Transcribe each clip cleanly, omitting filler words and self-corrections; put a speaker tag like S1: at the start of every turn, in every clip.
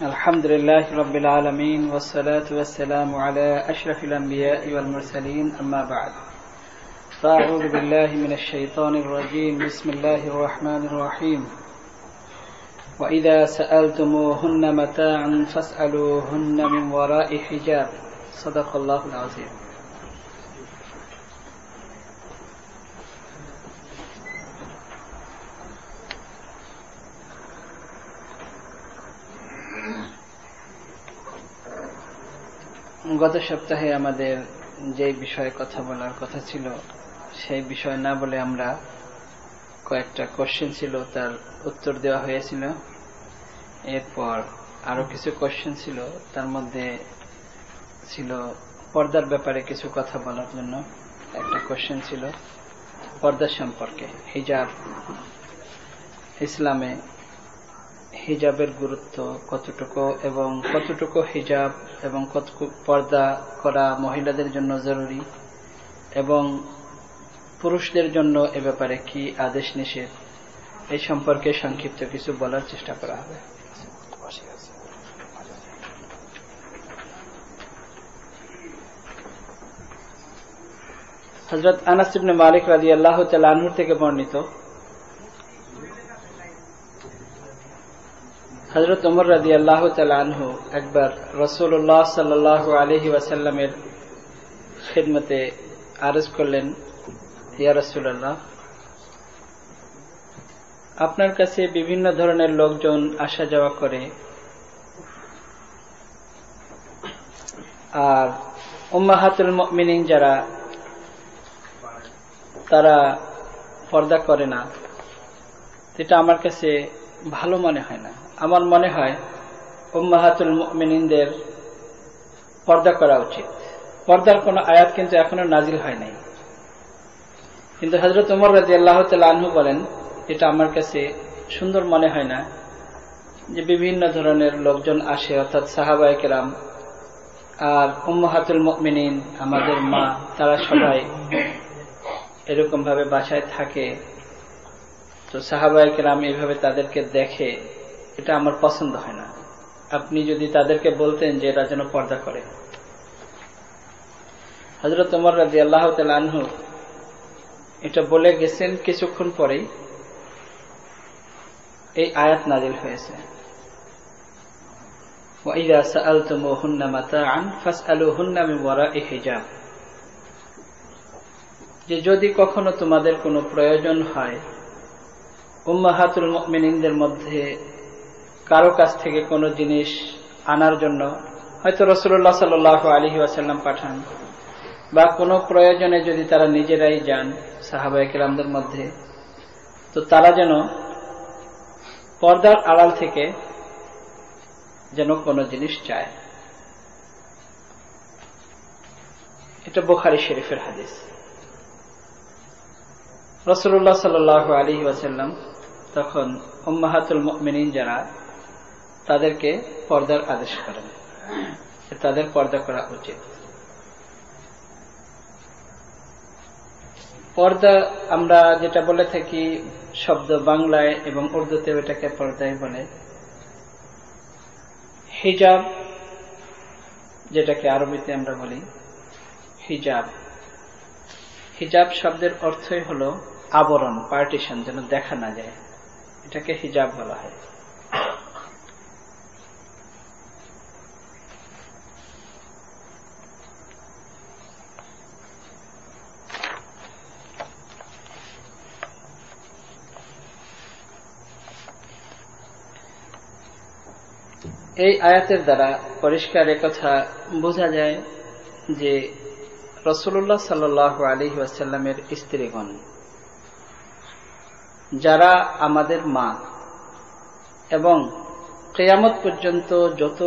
S1: الحمد لله رب العالمين والصلاة والسلام على أشرف الأنبياء والمرسلين أما بعد فأعوذ بالله من الشيطان الرجيم بسم الله الرحمن الرحيم وإذا سألتموهن متاعا فاسألوهن من وراء حجاب صدق الله العظيم গত সপ্তাহে আমাদের যে বিষয়ে কথা বলার কথা ছিল সেই বিষয় না বলে আমরা কয়েকটা কোশ্চেন ছিল তার উত্তর দেওয়া হয়েছিল। এরপর আরো কিছু কোশ্চেন ছিল, তার মধ্যে ছিল পর্দার ব্যাপারে কিছু কথা বলার জন্য একটা কোশ্চেন ছিল পর্দা সম্পর্কে, হিজাব, ইসলামে হিজাবের গুরুত্ব কতটুকু এবং কতটুকু হিজাব এবং কতটুকু পর্দা করা মহিলাদের জন্য জরুরি এবং পুরুষদের জন্য এ ব্যাপারে কি আদেশ নিষেধ, এই সম্পর্কে সংক্ষিপ্ত কিছু বলার চেষ্টা করা হবে। হযরত আনাস ইবনে মালিক রাদিয়াল্লাহু তাআলা আনহু থেকে বর্ণিত, হযরত ওমর রাদিয়াল্লাহু তাআলা আনহু একবার রাসূলুল্লাহ সাল্লাল্লাহু আলাইহি ওয়াসাল্লামের খিদমতে আরজ করলেন, ইয়া রাসূলুল্লাহ, আপনার কাছে বিভিন্ন ধরনের লোকজন আসা যাওয়া করে, আর উম্মাহাতুল মুমিনিন যারা তারা পর্দা করে না, এটা আমার কাছে ভালো মনে হয় না। আমার মনে হয় উম্মাহাতুল মুমিনিনদের পর্দা করা উচিত। পর্দার কোন আয়াত কিন্তু এখনো নাজিল হয় নাই, কিন্তু হযরত ওমর রাদিয়াল্লাহু তাআলা আনহু বলেন, এটা আমার কাছে সুন্দর মনে হয় না যে বিভিন্ন ধরনের লোকজন আসে, অর্থাৎ সাহাবায়ে কেরাম আর উম্মাহাতুল মুমিনিন আমাদের মা, তারা সবাই এরকম ভাবে বাসায় থাকে, তো সাহাবায়ে কেরাম এইভাবে তাদেরকে দেখে, এটা আমার পছন্দ হয় না। আপনি যদি তাদেরকে বলতেন যে এরা যেন পর্দা করে। হযরত ওমর রাদিয়াল্লাহু তাআলা আনহু এটা বলে গেছেন, কিছুক্ষণ পরেই এই আয়াত নাজিল হয়েছে, ওয়াইযা সাআলতুমুহুন্না মাতাআন ফাসআলুহুন্না মিন ওয়ারাই হিজাব, যে যদি কখনো তোমাদের কোনো প্রয়োজন হয় উম্মাহাতুল মুমিনিনদের মধ্যে কারো কাছ থেকে কোনো জিনিস আনার জন্য, হয়তো রাসূলুল্লাহ সাল্লাল্লাহু আলাইহি ওয়াসাল্লাম পাঠান, বা কোনো প্রয়োজনে যদি তারা নিজেরাই যান সাহাবায়ে কেরামদের মধ্যে, তো তারা যেন পর্দার আড়াল থেকে যেন কোনো জিনিস চায়। এটা বুখারী শরীফের হাদিস। রাসূলুল্লাহ সাল্লাল্লাহু আলাইহি ওয়াসাল্লাম তখন উম্মাহাতুল মুমিনিন যারা, তাদেরকে পর্দার আদেশ করেন, তাদের পর্দা করা উচিত। পর্দা আমরা যেটা বলে থাকি শব্দ বাংলায় এবং উর্দুতে এটাকে পর্দাই বলে। হিজাব যেটাকে আরবিতে আমরা বলি হিজাব, হিজাব শব্দের অর্থই হলো আবরণ, পার্টিশন, যেন দেখা না যায়, এটাকে হিজাব বলা হয়। এই আয়াতের দ্বারা পরিষ্কার একথা বোঝা যায় যে রাসূলুল্লাহ সাল্লাল্লাহু আলাইহি ওয়াসাল্লামের স্ত্রীগণ যারা আমাদের মা এবং কিয়ামত পর্যন্ত যত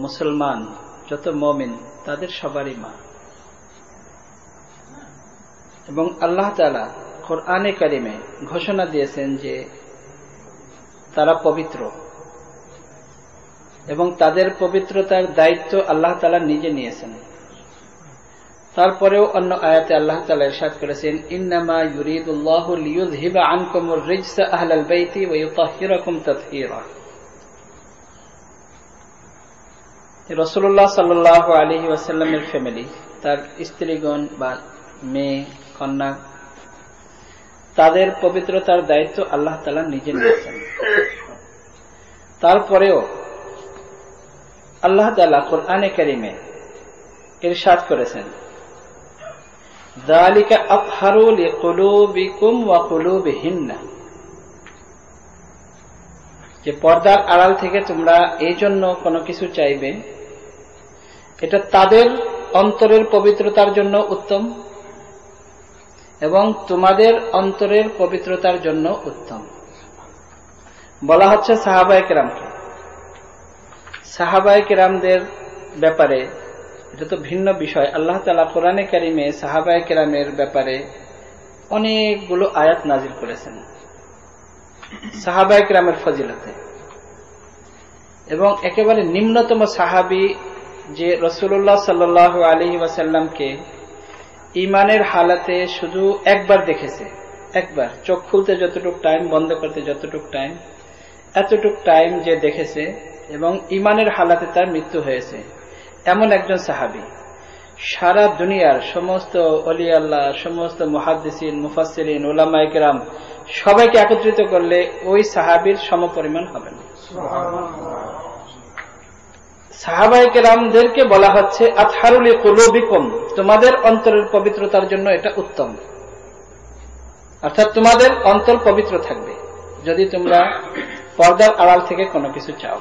S1: মুসলমান, যত মুমিন, তাদের সবারই মা। এবং আল্লাহ তাআলা কোরআনে কারিমে ঘোষণা দিয়েছেন যে তারা পবিত্র, এবং তাদের পবিত্রতার দায়িত্ব আল্লাহ তাআলা নিজে নিয়েছেন। তারপরেও অন্য আয়াতে আল্লাহ তাআলা ইরশাদ করেছেন, ইন্নামা ইউরিদুল্লাহু লিইয়ুযহিবা আনকুমুর রিজসা আহলাল বাইতি ওয়া ইউতাহহিরাকুম তাতহীরা। রাসূলুল্লাহ সাল্লাল্লাহু আলাইহি ওয়াসাল্লামের ফ্যামিলি, তার স্ত্রীগণ বা মেয়ে কন্যা, তাদের পবিত্রতার দায়িত্ব আল্লাহ তাআলা নিজে নিয়েছেন। তারপরেও আল্লাহ তাআলা কোরআনে কারিমে ইরশাদ করেছেন, যালিকা আতহারু লিকুলুবিকুম ওয়া কুলুবিহিন্না, যে পর্দার আড়াল থেকে তোমরা এই জন্য কোনো কিছু চাইবে, এটা তাদের অন্তরের পবিত্রতার জন্য উত্তম এবং তোমাদের অন্তরের পবিত্রতার জন্য উত্তম। বলা হচ্ছে সাহাবায়ে কেরামকে। সাহাবায়ে কেরামদের ব্যাপারে এটা তো ভিন্ন বিষয়। আল্লাহ তাআলা কোরআনে কারিমে সাহাবায়ে কেরামের ব্যাপারে অনেকগুলো আয়াত নাজিল করেছেন সাহাবায়ে কেরামের ফজিলতে, এবং একেবারে নিম্নতম সাহাবী যে রাসূলুল্লাহ সাল্লাল্লাহু আলাইহি ওয়াসাল্লামকে ঈমানের হালাতে শুধু একবার দেখেছে, একবার চোখ খুলতে যতটুকু টাইম, বন্ধ করতে যতটুকু টাইম, এতটুকু টাইম যে দেখেছে এবং ঈমানের হালাতে তার মৃত্যু হয়েছে, এমন একজন সাহাবী সারা দুনিয়ার সমস্ত ওলি আল্লাহ, সমস্ত মুহাদ্দিসিন, মুফাসসিরিন, উলামায়ে কেরাম সবাইকে একত্রিত করলে ওই সাহাবীর সমপরিমাণ হবে না। সাহাবায়ে কেরামদেরকে বলা হচ্ছে আতহারু লিকুলুবিকুম, তোমাদের অন্তরের পবিত্রতার জন্য এটা উত্তম। অর্থাৎ তোমাদের অন্তর পবিত্র থাকবে যদি তোমরা পর্দার আড়াল থেকে কোনো কিছু চাও।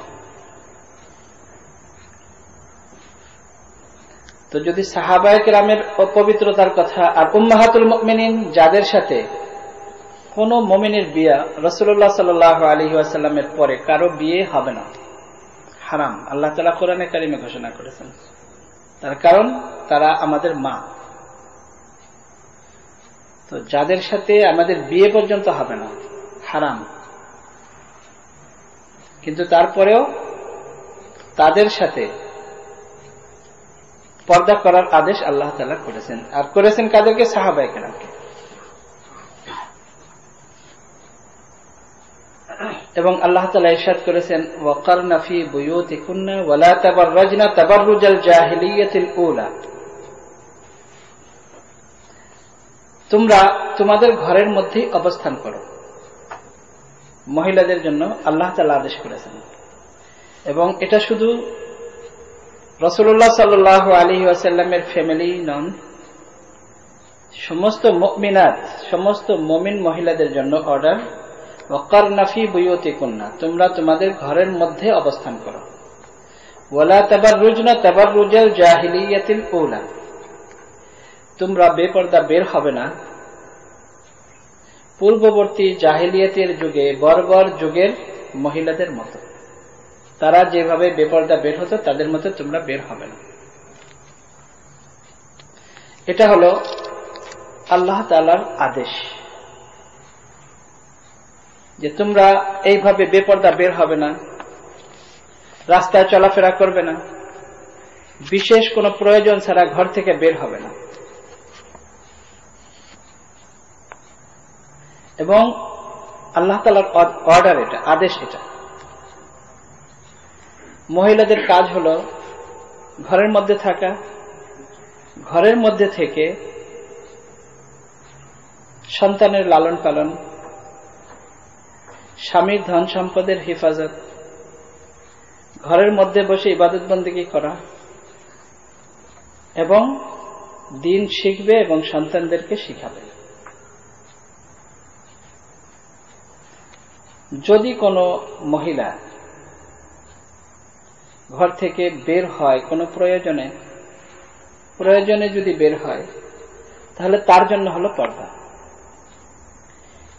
S1: তো যদি সাহাবায়ে কেরামের অপবিত্রতার কথা, আর উম্মাহাতুল মুমিনিন যাদের সাথে কোন মুমিনের বিয়ে রাসূলুল্লাহ সাল্লাল্লাহু আলাইহি ওয়াসাল্লামের পরে কারো বিয়ে হবে না, হারাম, আল্লাহ তাআলা কোরআনে কারিমে ঘোষণা করেছেন। তার কারণ তারা আমাদের মা। তো যাদের সাথে আমাদের বিয়ে পর্যন্ত হবে না, হারাম, কিন্তু তারপরেও তাদের সাথে পর্দা করার আদেশ আল্লাহ তাআলা করেছেন। আর করেছেন কাদেরকে? সাহাবায়ে কেরামকে। এবং আল্লাহ তাআলা ইরশাদ করেছেন, ওয়াকারনা ফি বুয়ুতিকুন্না ওয়ালা তাবাররাজনা তাবাররুজাল জাহিলিয়াতিল উলা, তোমরা তোমাদের ঘরের মধ্যেই অবস্থান করো। মহিলাদের জন্য আল্লাহ তাআলা আদেশ করেছেন, এবং এটা শুধু রাসূলুল্লাহ সাল্লাল্লাহু আলাইহি ওয়াসাল্লামের ফ্যামিলি নন, সমস্ত মুমিনাত, সমস্ত মুমিন মহিলাদের জন্য অর্ডার, ওয়াকারনা ফি বুয়ুতিকুন্না, তোমরা তোমাদের ঘরের মধ্যে অবস্থান করো। ওয়ালা তাবাররুজনা তাবাররুজাল জাহিলিয়াতিল উলা, তোমরা বেপরদা বের হবে না পূর্ববর্তী জাহিলিয়াতের যুগে, বর্বর যুগের মহিলাদের মতো। তারা যেভাবে বেপরদা বের হতো তাদের মতো তোমরা বের হবে না। এটা হলো আল্লাহ তাআলার আদেশ যে তোমরা এইভাবে বেপরদা বের হবে না, রাস্তায় চলাফেরা করবে না, বিশেষ কোনো প্রয়োজন ছাড়া ঘর থেকে বের হবে না। এবং আল্লাহ তাআলার অর্ডার, এটা আদেশ। এটা মহিলাদের কাজ হলো ঘরের মধ্যে থাকা, ঘরের মধ্যে থেকে সন্তানের লালন পালন, স্বামীর ধন সম্পদের হেফাজত, ঘরের মধ্যে বসে ইবাদত বন্দেগী করা, এবং দ্বীন শিখবে এবং সন্তানদেরকে শিখাবে। যদি কোনো মহিলা ঘর থেকে বের হয় কোনো প্রয়োজনে যদি বের হয়, তাহলে তার জন্য হলো পর্দা।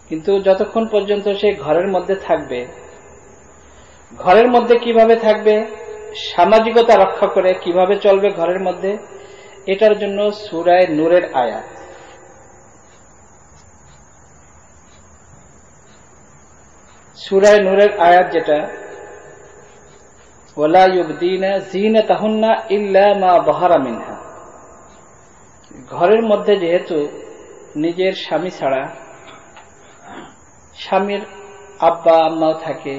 S1: কিন্তু যতক্ষণ পর্যন্ত সে ঘরের মধ্যে থাকবে, ঘরের মধ্যে কিভাবে থাকবে, সামাজিকতা রক্ষা করে কিভাবে চলবে ঘরের মধ্যে, এটার জন্য সূরা নূরের আয়াত, সূরা নূরের আয়াত যেটা, ওয়ালা ইউবদিনা যিনাতাহুন্না ইল্লা মা যাহারা মিনহা, ঘরের মধ্যে যেহেতু নিজের স্বামী ছাড়া, স্বামীর আব্বা আম্মাও থাকে,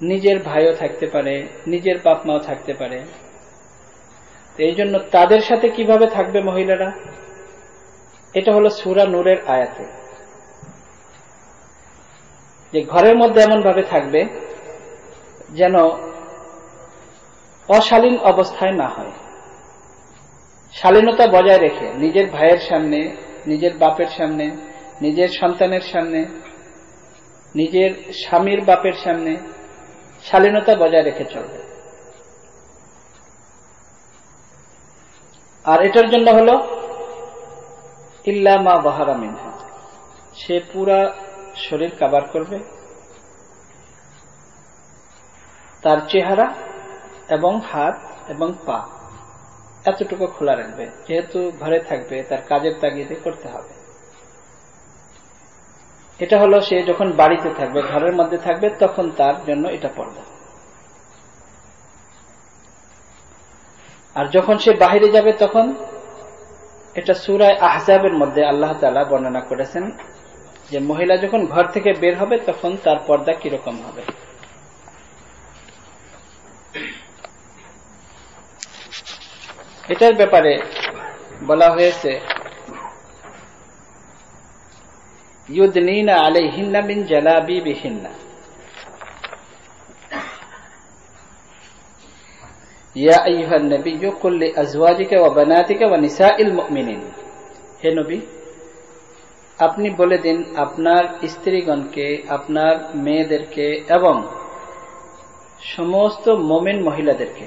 S1: নিজের ভাইও থাকতে পারে, নিজের বাপ মাও থাকতে পারে। এই জন্য তাদের সাথে কিভাবে থাকবে মহিলারা, এটা হলো সূরা নূরের আয়াতে, যে ঘরের মধ্যে এমন ভাবে থাকবে যেন অশালীন অবস্থায় না হয়, শালীনতা বজায় রেখে নিজের ভাইয়ের সামনে, নিজের বাপের সামনে, নিজের সন্তানের সামনে, নিজের স্বামীর বাপের সামনে শালীনতা বজায় রেখে চলবে। আর এটার জন্য হলো ইল্লা মা বাহারা মিনহা, সে পুরা শরীর কাভার করবে, তার চেহারা এবং হাত এবং পা এতটুকু খোলা রাখবে, যেহেতু ঘরে থাকবে, তার কাজের তাগিদে করতে হবে। এটা হলো সে যখন বাড়িতে থাকবে, ঘরের মধ্যে থাকবে, তখন তার জন্য এটা পর্দা। আর যখন সে বাহিরে যাবে তখন, এটা সূরা আহজাবের মধ্যে আল্লাহ তাআলা বর্ণনা করেছেন যে মহিলা যখন ঘর থেকে বের হবে তখন তার পর্দা কিরকম হবে। এটার ব্যাপারে বলা হয়েছে ইউদনিনা আলাইহিন্না মিন জালাবিবিহিন্না, ইয়া আইয়ুহান নাবিয়্যু কুল লিআজওয়াজিকা ওয়া বানাতিকা ওয়া নিসাইল মুমিনিন, হে নবী আপনি বলে দিন আপনার স্ত্রীগণকে, আপনার মেয়েদেরকে এবং সমস্ত মুমিন মহিলাদেরকে,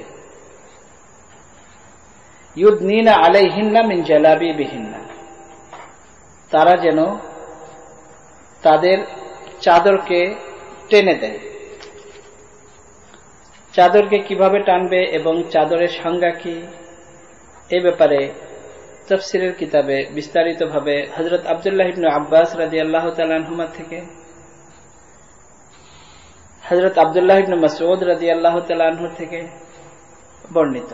S1: ইউদনিনা আলাইহিন্না মিন জালাবিবিহিন্না, তারা যেন তাদের চাদরকে টেনে দেয়। চাদরকে কিভাবে টানবে এবং চাদরের সংজ্ঞা কি, এ ব্যাপারে তাফসীরের কিতাবে বিস্তারিতভাবে হযরত আব্দুল্লাহ ইবনে আব্বাস রাদিয়াল্লাহু তাআলা আনহুমা থেকে, হযরত আব্দুল্লাহ ইবনে মাসউদ রাদিয়াল্লাহু তাআলা আনহু থেকে বর্ণিত,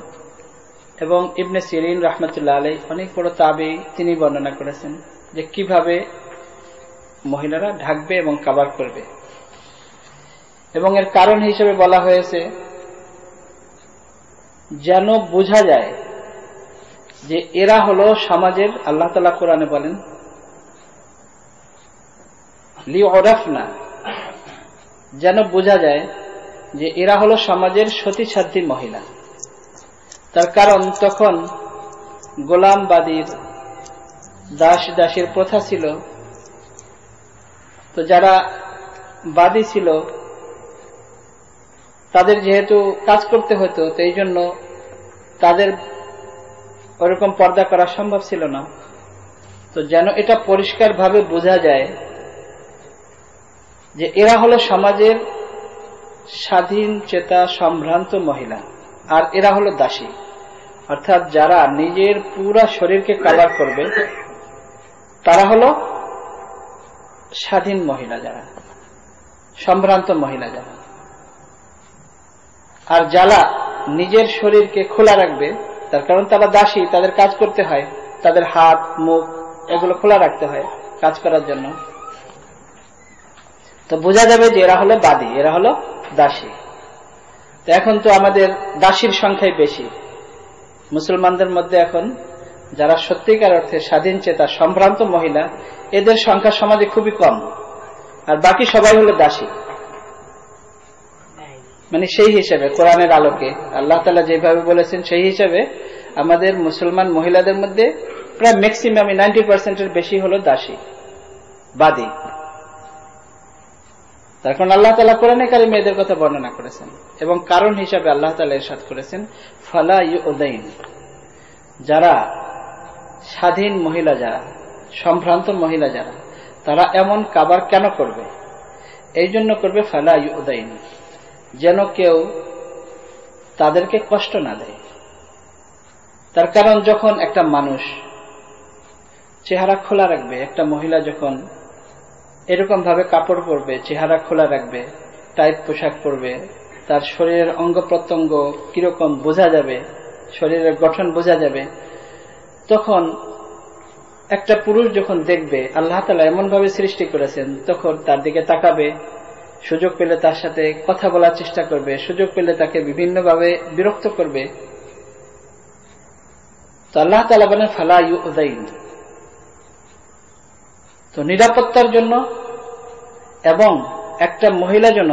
S1: এবং ইবনে সিরিন রাহমাতুল্লাহ আলাইহি অনেক বড় তাবী, তিনি বর্ণনা করেছেন যে কিভাবে মহিলারা ঢাকবে এবং কাভার করবে। এবং এর কারণ হিসেবে বলা হয়েছে যেন বোঝা যায় যে এরা হলো সমাজের, আল্লাহ তাআলা কোরআনে বলেন লিউরাফনা, যেন বোঝা যায় যে এরা হলো সমাজের সতীসাধ্যী মহিলা। তার কারণ তখন গোলামবাদীর, দাস দাসীর প্রথা ছিল, তো যারা বাদী ছিল তাদের যেহেতু কাজ করতে হতো, তো এই জন্য তাদের ওরকম পর্দা করা সম্ভব ছিল না। তো যেন এটা পরিষ্কারভাবে বোঝা যায় যে এরা হলো সমাজের স্বাধীন চেতা সম্ভ্রান্ত মহিলা, আর এরা হলো দাসী, অর্থাৎ যারা নিজের পুরা শরীরকে কাভার করবে তারা হলো স্বাধীন মহিলা, যারা সম্ভ্রান্ত মহিলা যারা। আর যারা নিজের শরীরকে খোলা রাখবে, তার কারণ তারা দাসী, তাদের কাজ করতে হয়, তাদের হাত মুখ এগুলো খোলা রাখতে হয় কাজ করার জন্য। তো বোঝা যাবে যে এরা হলো বাদী, এরা হলো দাসী। তো এখন তো আমাদের দাসীর সংখ্যাই বেশি মুসলমানদের মধ্যে। এখন যারা সত্যিকার অর্থে স্বাধীন চেতা সম্ভ্রান্ত মহিলা, এদের সংখ্যা সমাজে খুবই কম, আর বাকি সবাই হলো দাসী। মানে সেই হিসেবে কোরআনের আলোকে আল্লাহ তাআলা যেভাবে বলেছেন সেই হিসেবে আমাদের মুসলমান মহিলাদের মধ্যে প্রায় ম্যাক্সিমাম 90% বেশি হলো দাসী, বাদী। তার কারণ আল্লাহ তাআলা কোরআনে কারিমে এদের কথা বর্ণনা করেছেন, এবং কারণ হিসাবে আল্লাহ তাআলা ইরশাদ করেছেন ফালা ইউদাইন, যারা স্বাধীন মহিলা, যারা সম্ভ্রান্ত মহিলা, যারা তারা এমন কাভার কেন করবে, এই জন্য করবে ফালা ইউদাইন, যেন কেউ তাদেরকে কষ্ট না দেয়। তার কারণ যখন একটা মানুষ চেহারা খোলা রাখবে, একটা মহিলা যখন এরকম ভাবে কাপড় পরবে, চেহারা খোলা রাখবে, টাইট পোশাক পরবে, তার শরীরের অঙ্গ প্রত্যঙ্গ কিরকম বোঝা যাবে, শরীরের গঠন বোঝা যাবে, তখন একটা পুরুষ যখন দেখবে, আল্লাহ তাআলা এমন ভাবে সৃষ্টি করেছেন, তখন তার দিকে তাকাবে সুযোগ পেলে তার সাথে কথা বলার চেষ্টা করবে, সুযোগ পেলে তাকে বিভিন্নভাবে বিরক্ত করবে। তো আল্লাহ তাআলা বলেন ফালা ইউযাইন। তো নিরাপত্তার জন্য এবং একটা মহিলা যেন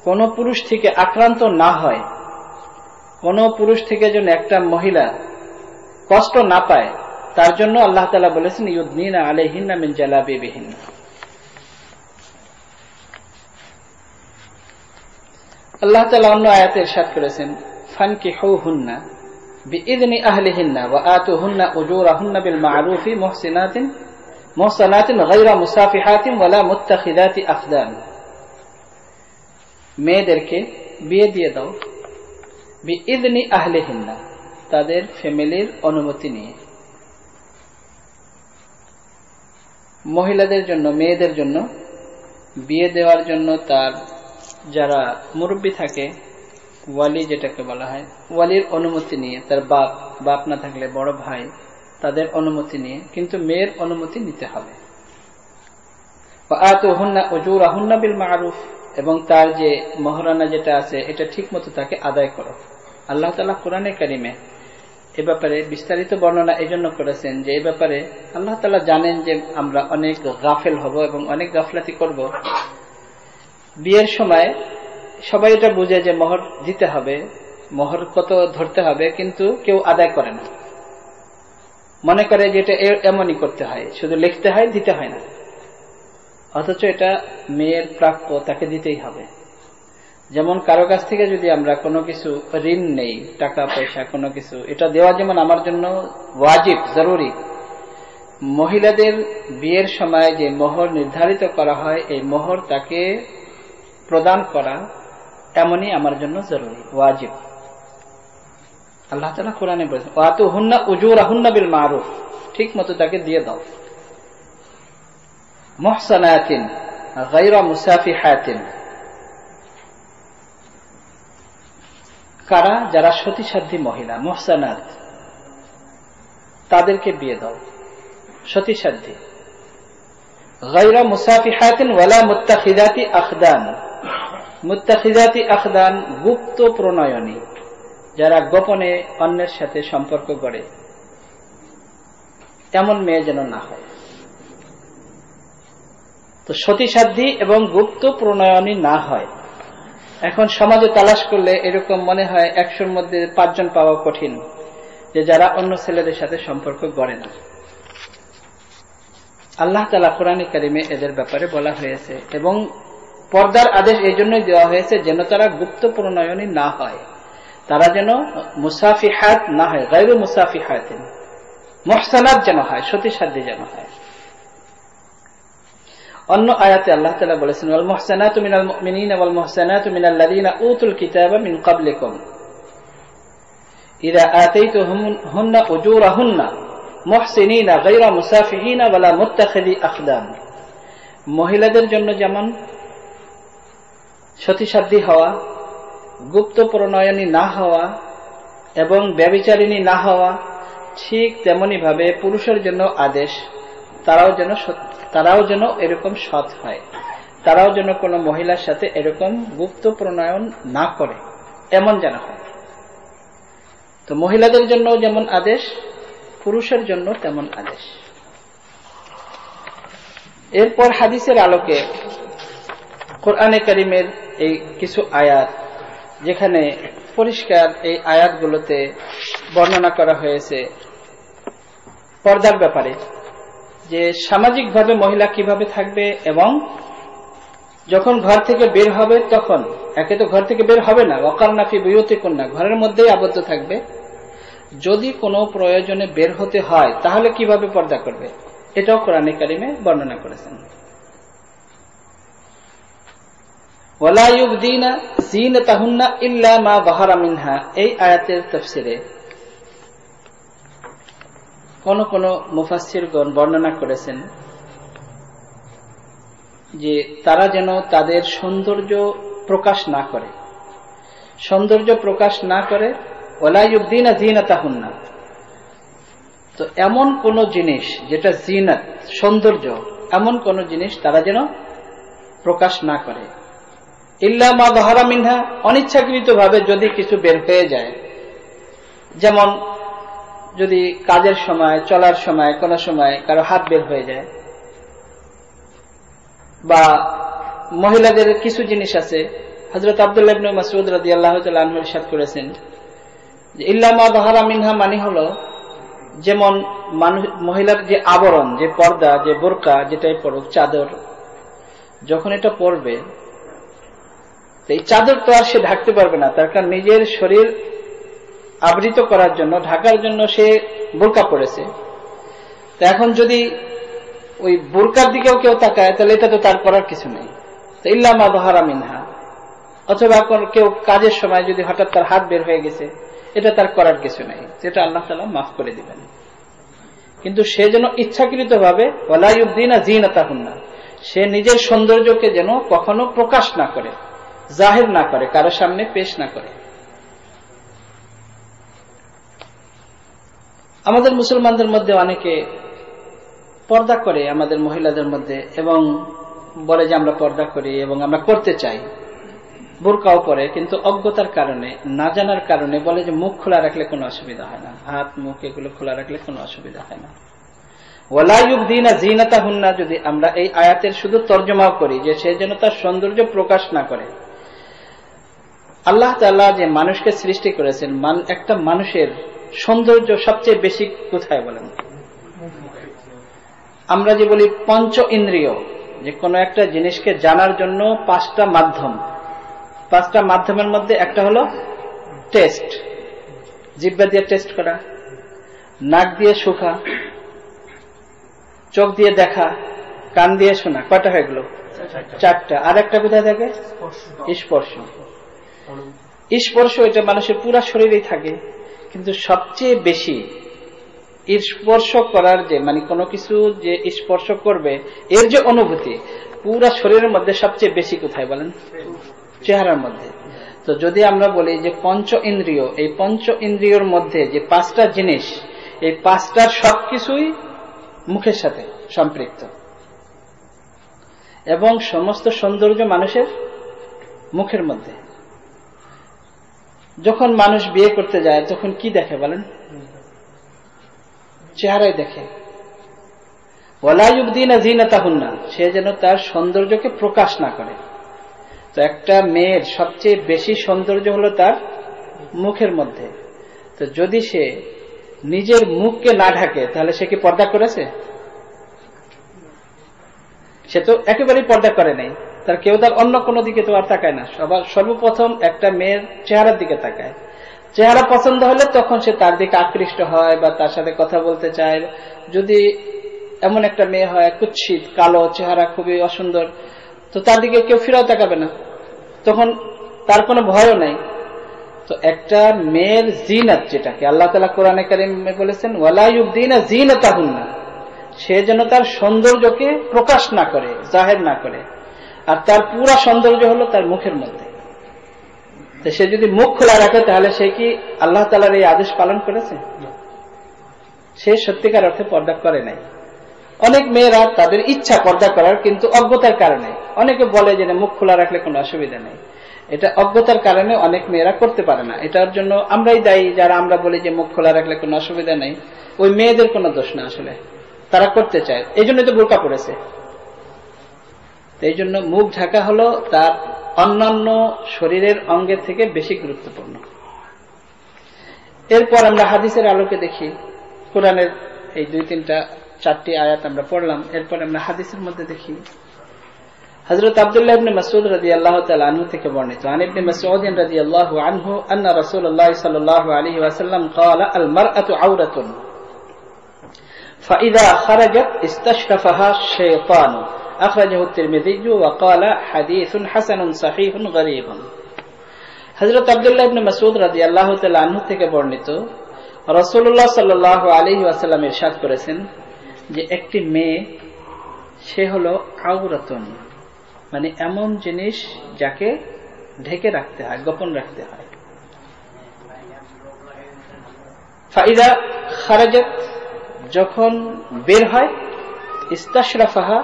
S1: কোন পুরুষ থেকে আক্রান্ত না হয়, কোন পুরুষ থেকে যেন একটা মহিলা কষ্ট না পায়, তার জন্য আল্লাহ তাআলা বলেছেন ইউদনিনা আলাইহিন্না মিন জালাবিবিহিন্না। আল্লাহ তাআলা অন্য আয়াতে ইরশাদ করেছেন ফানকিহুহুন্না বিইذনি আহলিহিন্না ওয়া আতুহুন্না উজুরাহুন্না বিল মা'রুফি মুহসানাতিন গায়রা মুসাফিহাতিন ওয়ালা মুত্তাখিদাতি আখদান। মেয়েদেরকে বিয়ে দিয়ে দাও বিইذনি আহলিহিন্না, তাদের ফ্যামিলির অনুমতি নিয়ে। মহিলাদের জন্য, মেয়েদের জন্য বিয়ে দেওয়ার জন্য তার যারা মুরব্বী থাকে, ওয়ালি যেটাকে বলা হয়, ওয়ালির অনুমতি নিয়ে, তার বাপ না থাকলে বড় ভাই, তাদের অনুমতি নিয়ে, কিন্তু মেয়ের অনুমতি নিতে হবে। আতুহুন্না উজুরাহুন্না বিল মা'রুফ, এবং তার যে মহরানা যেটা আছে এটা ঠিক মতো তাকে আদায় করো। আল্লাহ তাআলা কোরআনে কারিমে এ ব্যাপারে বিস্তারিত বর্ণনা এজন্য করেছেন যে এ ব্যাপারে আল্লাহ তাআলা জানেন যে আমরা অনেক গাফেল হব এবং অনেক গাফলাতি করব। বিয়ের সময় সবাই এটা বুঝে যে মোহর দিতে হবে, মোহর কত ধরতে হবে, কিন্তু কেউ আদায় করে না, মনে করে যে এটা এমনই করতে হয়, শুধু লিখতে হয়, দিতে হয় না। অথচ এটা মেয়ের প্রাপ্য, তাকে দিতেই হবে। যেমন কারো কাছ থেকে যদি আমরা কোনো কিছু ঋণ নেই, টাকা পয়সা কোনো কিছু, এটা দেওয়া যেমন আমার জন্য ওয়াজিব, জরুরি, মহিলাদের বিয়ের সময় যে মোহর নির্ধারিত করা হয় এই মোহর তাকে প্রদান করা এমনই আমার জন্য জরুরি, ওয়াজিব। আল্লাহ তাআলা কোরআনে বলেছেন ওয়াতুহুন্না উজুরাহুন্না বিল মা'রুফ, ঠিক মতো তাকে দিয়ে দাও। মুহসানাতিন গায়রা মুসাফিহাতিন, কারা? যারা সতীসাধ্যী মহিলা, মুহসানাত, তাদেরকে বিয়ে দাও, সতীসাধ্যী। গায়রা মুসাফিহাতিন ওয়ালা মুত্তাখিদাতি আখদান, মুত্তাখিদাতি আখদান গুপ্ত প্রণয়নী, যারা গোপনে অন্যের সাথে সম্পর্ক গড়ে, এমন মেয়ে যেন না হয়। তো সতীসাধ্যী এবং গুপ্ত প্রণয়নী না হয়। এখন সমাজে তালাশ করলে এরকম মনে হয় 100-র মধ্যে 5 জন পাওয়া কঠিন, যে যারা অন্য ছেলেদের সাথে সম্পর্ক গড়ে না। আল্লাহ তাআলা কোরআনে কারিমে এদের ব্যাপারে বলা হয়েছে, এবং পর্দার আদেশ এই জন্যই দেওয়া হয়েছে যেন তারা গুপ্ত প্রণয়নী না হয়, তারা যেন মুসাফিহাত না হয়, গায়রু মুসাফিহাতিন, মুহসানাত যেন হয়, সতীসাধ্যী যেন হয়। অন্য আয়াতে আল্লাহ তাআলা বলেছেন ওয়াল মুহসানাতু মিনাল মুমিনিনা ওয়াল মুহসানাতু মিনাল্লাযীনা উতুল কিতাবা মিন ক্বাবলিকুম ইযা আতাইতুহুন্না উজুরাহুন্না মুহসিনিনা গায়রা মুসাফিহিনা ওয়ালা মুত্তাখিদি আখদান। মহিলাদের জন্য যেমন সতীসাধ্যী হওয়া, গুপ্ত প্রণয়নী না হওয়া এবং ব্যভিচারিণী না হওয়া, ঠিক তেমনি ভাবে পুরুষের জন্য আদেশ, তারাও যেন এরকম সৎ হয়, তারাও যেন কোনো মহিলার সাথে এরকম গুপ্ত প্রণয়ন না করে, এমন যেন হয়। তো মহিলাদের জন্য যেমন আদেশ, পুরুষের জন্য তেমন আদেশ। এরপর হাদিসের আলোকে কোরআনে কারিমের এই কিছু আয়াত, যেখানে পরিষ্কার এই আয়াতগুলোতে বর্ণনা করা হয়েছে পর্দার ব্যাপারে, যে সামাজিকভাবে মহিলা কিভাবে থাকবে, এবং যখন ঘর থেকে বের হবে তখন একে তো ঘর থেকে বের হবে না, ওয়াকারনা ফি বুয়ুতিকুন্না, ঘরের মধ্যেই আবদ্ধ থাকবে। যদি কোনো প্রয়োজনে বের হতে হয় তাহলে কিভাবে পর্দা করবে, এটাও কোরআনে কারিমে বর্ণনা করেছেন। ওয়ালা ইউবদিনা যিনাতাহুন্না ইল্লা মা যাহারা মিনহা, এই আয়াতের তাফসিরে কোন কোন মুফাসসিরগণ বর্ণনা করেছেন যে তারা যেন তাদের সৌন্দর্য প্রকাশ না করে, সৌন্দর্য প্রকাশ না করে। ওয়ালা ইউবদিনা যিনাতাহুন্না, তো এমন কোন জিনিস যেটা জিনাত, সৌন্দর্য, এমন কোন জিনিস তারা যেন প্রকাশ না করে। ইল্লা মা যাহারা মিনহা, অনিচ্ছাকৃতভাবে যদি কিছু বের হয়ে যায়, যেমন যদি কাজের সময়, চলার সময়, কোন সময় কারো হাত বের হয়ে যায়, বা মহিলাদের কিছু জিনিস আছে। হযরত আব্দুল্লাহ ইবনে মাসউদ রাদিয়াল্লাহু তাআলা আনহু ইরশাদ করেছেন যে ইল্লা মা যাহারা মিনহা মানে হলো, যেমন মহিলার যে আবরণ, যে পর্দা, যে বোরকা, যেটাই পড়ুক, চাদর, যখন এটা পরবে, এই চাদর তো আর সে ঢাকতে পারবে না, তার কারণ নিজের শরীর আবৃত করার জন্য, ঢাকার জন্য সে বোরকা পরেছে। তো এখন যদি ওই বোরকার দিকেও কেউ তাকায়, তাহলে এটা তো তার করার কিছু নেই। তো ইল্লা মা যাহারা মিনহা, অথবা কেউ কাজের সময় যদি হঠাৎ তার হাত বের হয়ে গেছে, এটা তার করার কিছু নেই, যেটা আল্লাহ তাআলা মাফ করে দিবেন। কিন্তু সে যেন ইচ্ছাকৃতভাবে ওয়ালা ইউবদিনা যিনাতাহুন্না, সে নিজের সৌন্দর্যকে যেন কখনো প্রকাশ না করে, জাহির না করে, কারো সামনে পেশ না করে। আমাদের মুসলমানদের মধ্যে অনেকে পর্দা করে, আমাদের মহিলাদের মধ্যে, এবং বলে যে আমরা পর্দা করি এবং আমরা করতে চাই, বোরকাও পরে, কিন্তু অজ্ঞতার কারণে, না জানার কারণে বলে যে মুখ খোলা রাখলে কোনো অসুবিধা হয় না, হাত মুখ এগুলো খোলা রাখলে কোনো অসুবিধা হয় না। ওয়ালা ইউবদিনা যিনাতাহুন্না, যদি আমরা এই আয়াতের শুধু তর্জমাও করি যে সে যেন তার সৌন্দর্য প্রকাশ না করে। আল্লাহ তাআলা যে মানুষকে সৃষ্টি করেছেন, একটা মানুষের সৌন্দর্য সবচেয়ে বেশি কোথায় বলেন? আমরা যে বলি পঞ্চ ইন্দ্রিয়, যে কোনো একটা জিনিসকে জানার জন্য পাঁচটা মাধ্যম, পাঁচটা মাধ্যমের মধ্যে একটা হলো টেস্ট, জিহ্বা দিয়ে টেস্ট করা, নাক দিয়ে শুকা, চোখ দিয়ে দেখা, কান দিয়ে শোনা। কয়টা হয়ে গেল? চারটা। আর একটা কোথায় থাকে? স্পর্শ। স্পর্শ এটা মানুষের পুরা শরীরেই থাকে, কিন্তু সবচেয়ে বেশি স্পর্শ করার যে, মানে কোনো কিছু যে স্পর্শ করবে এর যে অনুভূতি পুরা শরীরের মধ্যে সবচেয়ে বেশি কোথায় বলেন? চেহারার মধ্যে। তো যদি আমরা বলি যে পঞ্চ ইন্দ্রিয়, এই পঞ্চ ইন্দ্রিয়র মধ্যে যে পাঁচটা জিনিস, এই পাঁচটার সবকিছুই মুখের সাথে সম্পৃক্ত, এবং সমস্ত সৌন্দর্য মানুষের মুখের মধ্যে। যখন মানুষ বিয়ে করতে যায় তখন কি দেখে বলেন? চেহারায় দেখে। ওয়ালা ইউবদিনা যিনাতাহুন্না, সে যেন তার সৌন্দর্যকে প্রকাশ না করে। তো একটা মেয়ের সবচেয়ে বেশি সৌন্দর্য হলো তার মুখের মধ্যে। তো যদি সে নিজের মুখকে না ঢাকে, তাহলে সে কি পর্দা করেছে? সে তো একেবারেই পর্দা করে নাই। তার কেউ তার অন্য কোনো দিকে তো আর তাকায় না, সর্বপ্রথম একটা মেয়ের চেহারার দিকে তাকায়। চেহারা পছন্দ হলে তখন সে তার দিকে আকৃষ্ট হয় বা তার সাথে কথা বলতে চায়। যদি এমন একটা মেয়ে হয় কুৎসিত, কালো চেহারা, খুবই অসুন্দর, তো তার দিকে কেউ ফিরাও তাকাবে না, তখন তার কোনো ভয়ও নাই। তো একটা মেয়ের জিনাত, যেটাকে আল্লাহ তাআলা কোরআনে কারীমে বলেছেন ওয়ালা ইউবদিনা যিনাতাহুন্না, সে যেন তার সৌন্দর্যকে প্রকাশ না করে, জাহির না করে। আর তার পুরা সৌন্দর্য হলো তার মুখের মধ্যে। তো সে যদি মুখ খোলা রাখে, তাহলে সে কি আল্লাহ তাআলার এই আদেশ পালন করেছে? সে সত্যিকার অর্থে পর্দা করে নাই। অনেক মেয়েরা তাদের ইচ্ছা পর্দা করার, কিন্তু অজ্ঞতার কারণে, অনেকে বলে যে মুখ খোলা রাখলে কোনো অসুবিধা নেই, এটা অজ্ঞতার কারণে অনেক মেয়েরা করতে পারে না। এটার জন্য আমরাই দায়ী, যারা আমরা বলি যে মুখ খোলা রাখলে কোনো অসুবিধা নেই। ওই মেয়েদের কোনো দোষ না, আসলে তারা করতে চায়, এই জন্য তো বোরকা পড়েছে। এই জন্য মুখ ঢাকা হলো তার অন্যান্য শরীরের অঙ্গের থেকে বেশি গুরুত্বপূর্ণ। এরপর আমরা হাদিসের আলোকে দেখি, কোরআনের এই 2-3-4টি আয়াত আমরা পড়লাম, এরপর আমরা হাদিসের মধ্যে দেখি। হযরত আব্দুল্লাহ ইবনে মাসউদ রাদিয়াল্লাহু তাআলা আনহু থেকে বর্ণিত, আন ইবনে মাসউদ রাদিয়াল্লাহু আনহু আন্না রাসূলুল্লাহ সাল্লাল্লাহু আলাইহি ওয়াসাল্লাম ক্বালা আল মারআতু আওরাতুন ফাইযা খারাজাত ইস্তাশরাফাহা শাইতান, আখরাজাহু তিরমিযী ওয়া ক্বালা হাদীসুন হাসানুন সহিহুন গরীবুন। হযরত আব্দুল্লাহ ইবনে মাসউদ রাদিয়াল্লাহু তাআলা আনহু থেকে বর্ণিত, রাসূলুল্লাহ সাল্লাল্লাহু আলাইহি ওয়াসাল্লাম ইরশাদ করেছেন যে একটি মেয়ে, সে হলো আওরাতুন, মানে এমন জিনিস যাকে ঢেকে রাখতে হয়, গোপন রাখতে হয়। ফাইদা খারাজাত, যখন বের হয়, ইস্তাশরাফাহা,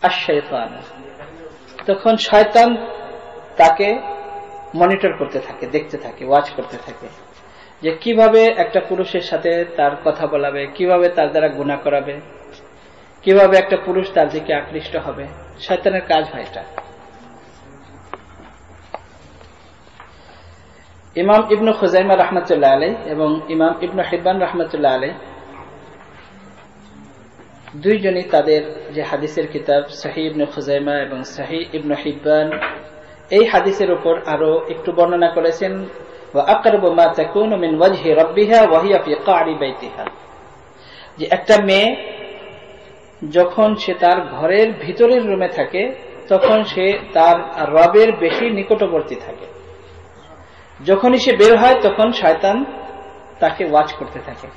S1: আশ-শাইতান, তখন শয়তান তাকে মনিটর করতে থাকে, দেখতে থাকে, ওয়াচ করতে থাকে যে কিভাবে একটা পুরুষের সাথে তার কথা বলাবে, কিভাবে তার দ্বারা গুনাহ করাবে, কিভাবে একটা পুরুষ তার দিকে আকৃষ্ট হবে। শয়তানের কাজ হয় এটা। ইমাম ইবনে খুজাইমা রাহমাতুল্লাহ আলাইহি এবং ইমাম ইবনে হিব্বান রাহমাতুল্লাহ আলাইহি দুইজনই তাদের যে হাদিসের কিতাব সহিহ ইবনে খুজাইমা এবং সহিহ ইবনে হিব্বান, এই হাদিসের উপর আরো একটু বর্ণনা করেছেন, ওয়া আকরাবু মা তাকুনু মিন ওয়াজহি রাব্বিহা ওয়া হিয়া ফি ক্বারি বাইতিহা, যে একটা মেয়ে যখন সে তার ঘরের ভিতরের রুমে থাকে তখন সে তার রবের বেশি নিকটবর্তী থাকে। যখনই সে বের হয় তখন শয়তান তাকে ওয়াচ করতে থাকে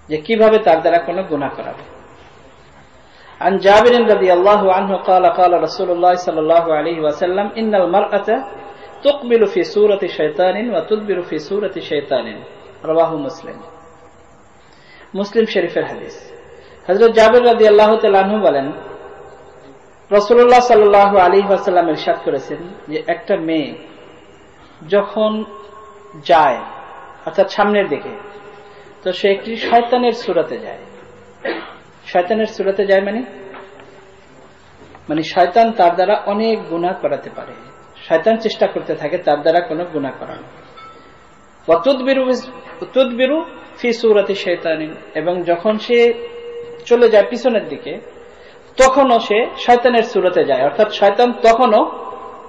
S1: যে কিভাবে তার দ্বারা কোনো গুনাহ করাবে। عن جابر رضي الله عنه قال قال رسول الله صلى الله عليه وسلم إن المرأة تقبل في سورة شيطان وتدبر في سورة شيطان رواه مسلم। মুসলিম শরীফের হাদিস। হযরত জাবির রাদিয়াল্লাহু তাআলা আনহু বলেন, রাসূলুল্লাহ সাল্লাল্লাহু আলাইহি ওয়াসাল্লাম ইরশাদ করেছেন যে একটা মেয়ে যখন যায় অর্থাৎ সামনের দিকে, তো সে একটি শয়তানের সূরতে যায়। শয়তানের সূরতে যায় মানে শয়তান তার দ্বারা অনেক গুনাহ করাতে পারে। শয়তান চেষ্টা করতে থাকে তার দ্বারা কোনো গুনাহ করানো। ওয়া তুদবিরু ফি সূরাতি শাইতানিন, এবং যখন সে চলে যায় পিছনের দিকে তখনও সে শয়তানের সূরতে যায়, অর্থাৎ শয়তান তখনও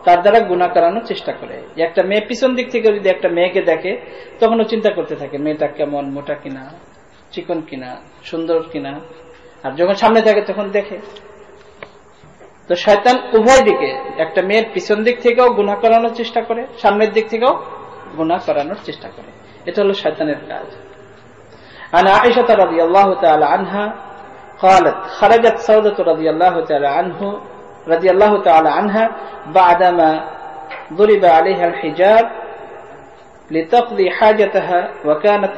S1: তার দ্বারা গুনাহ করানোর চেষ্টা করে। যে একটা মেয়ে পিছন দিক থেকে যদি একটা মেয়েকে দেখে তখনও চিন্তা করতে থাকে মেয়েটা কেমন, মোটা কিনা, চিকন কিনা, সুন্দর কিনা, আর যখন সামনে থাকে তখন দেখে। তো শয়তান উভয় দিকে, একটা মেয়ের পিছন দিক থেকেও গুনাহ করানোর চেষ্টা করে, সামনের দিক থেকেও গুনাহ করানোর চেষ্টা করে। এটা হলো শয়তানের কাজ। عن عائشة رضي الله تعالى عنها قالت خرجت سودة رضي الله تعالى عنها بعدما ضرب عليها الحجاب لتقضي حاجتها وكانت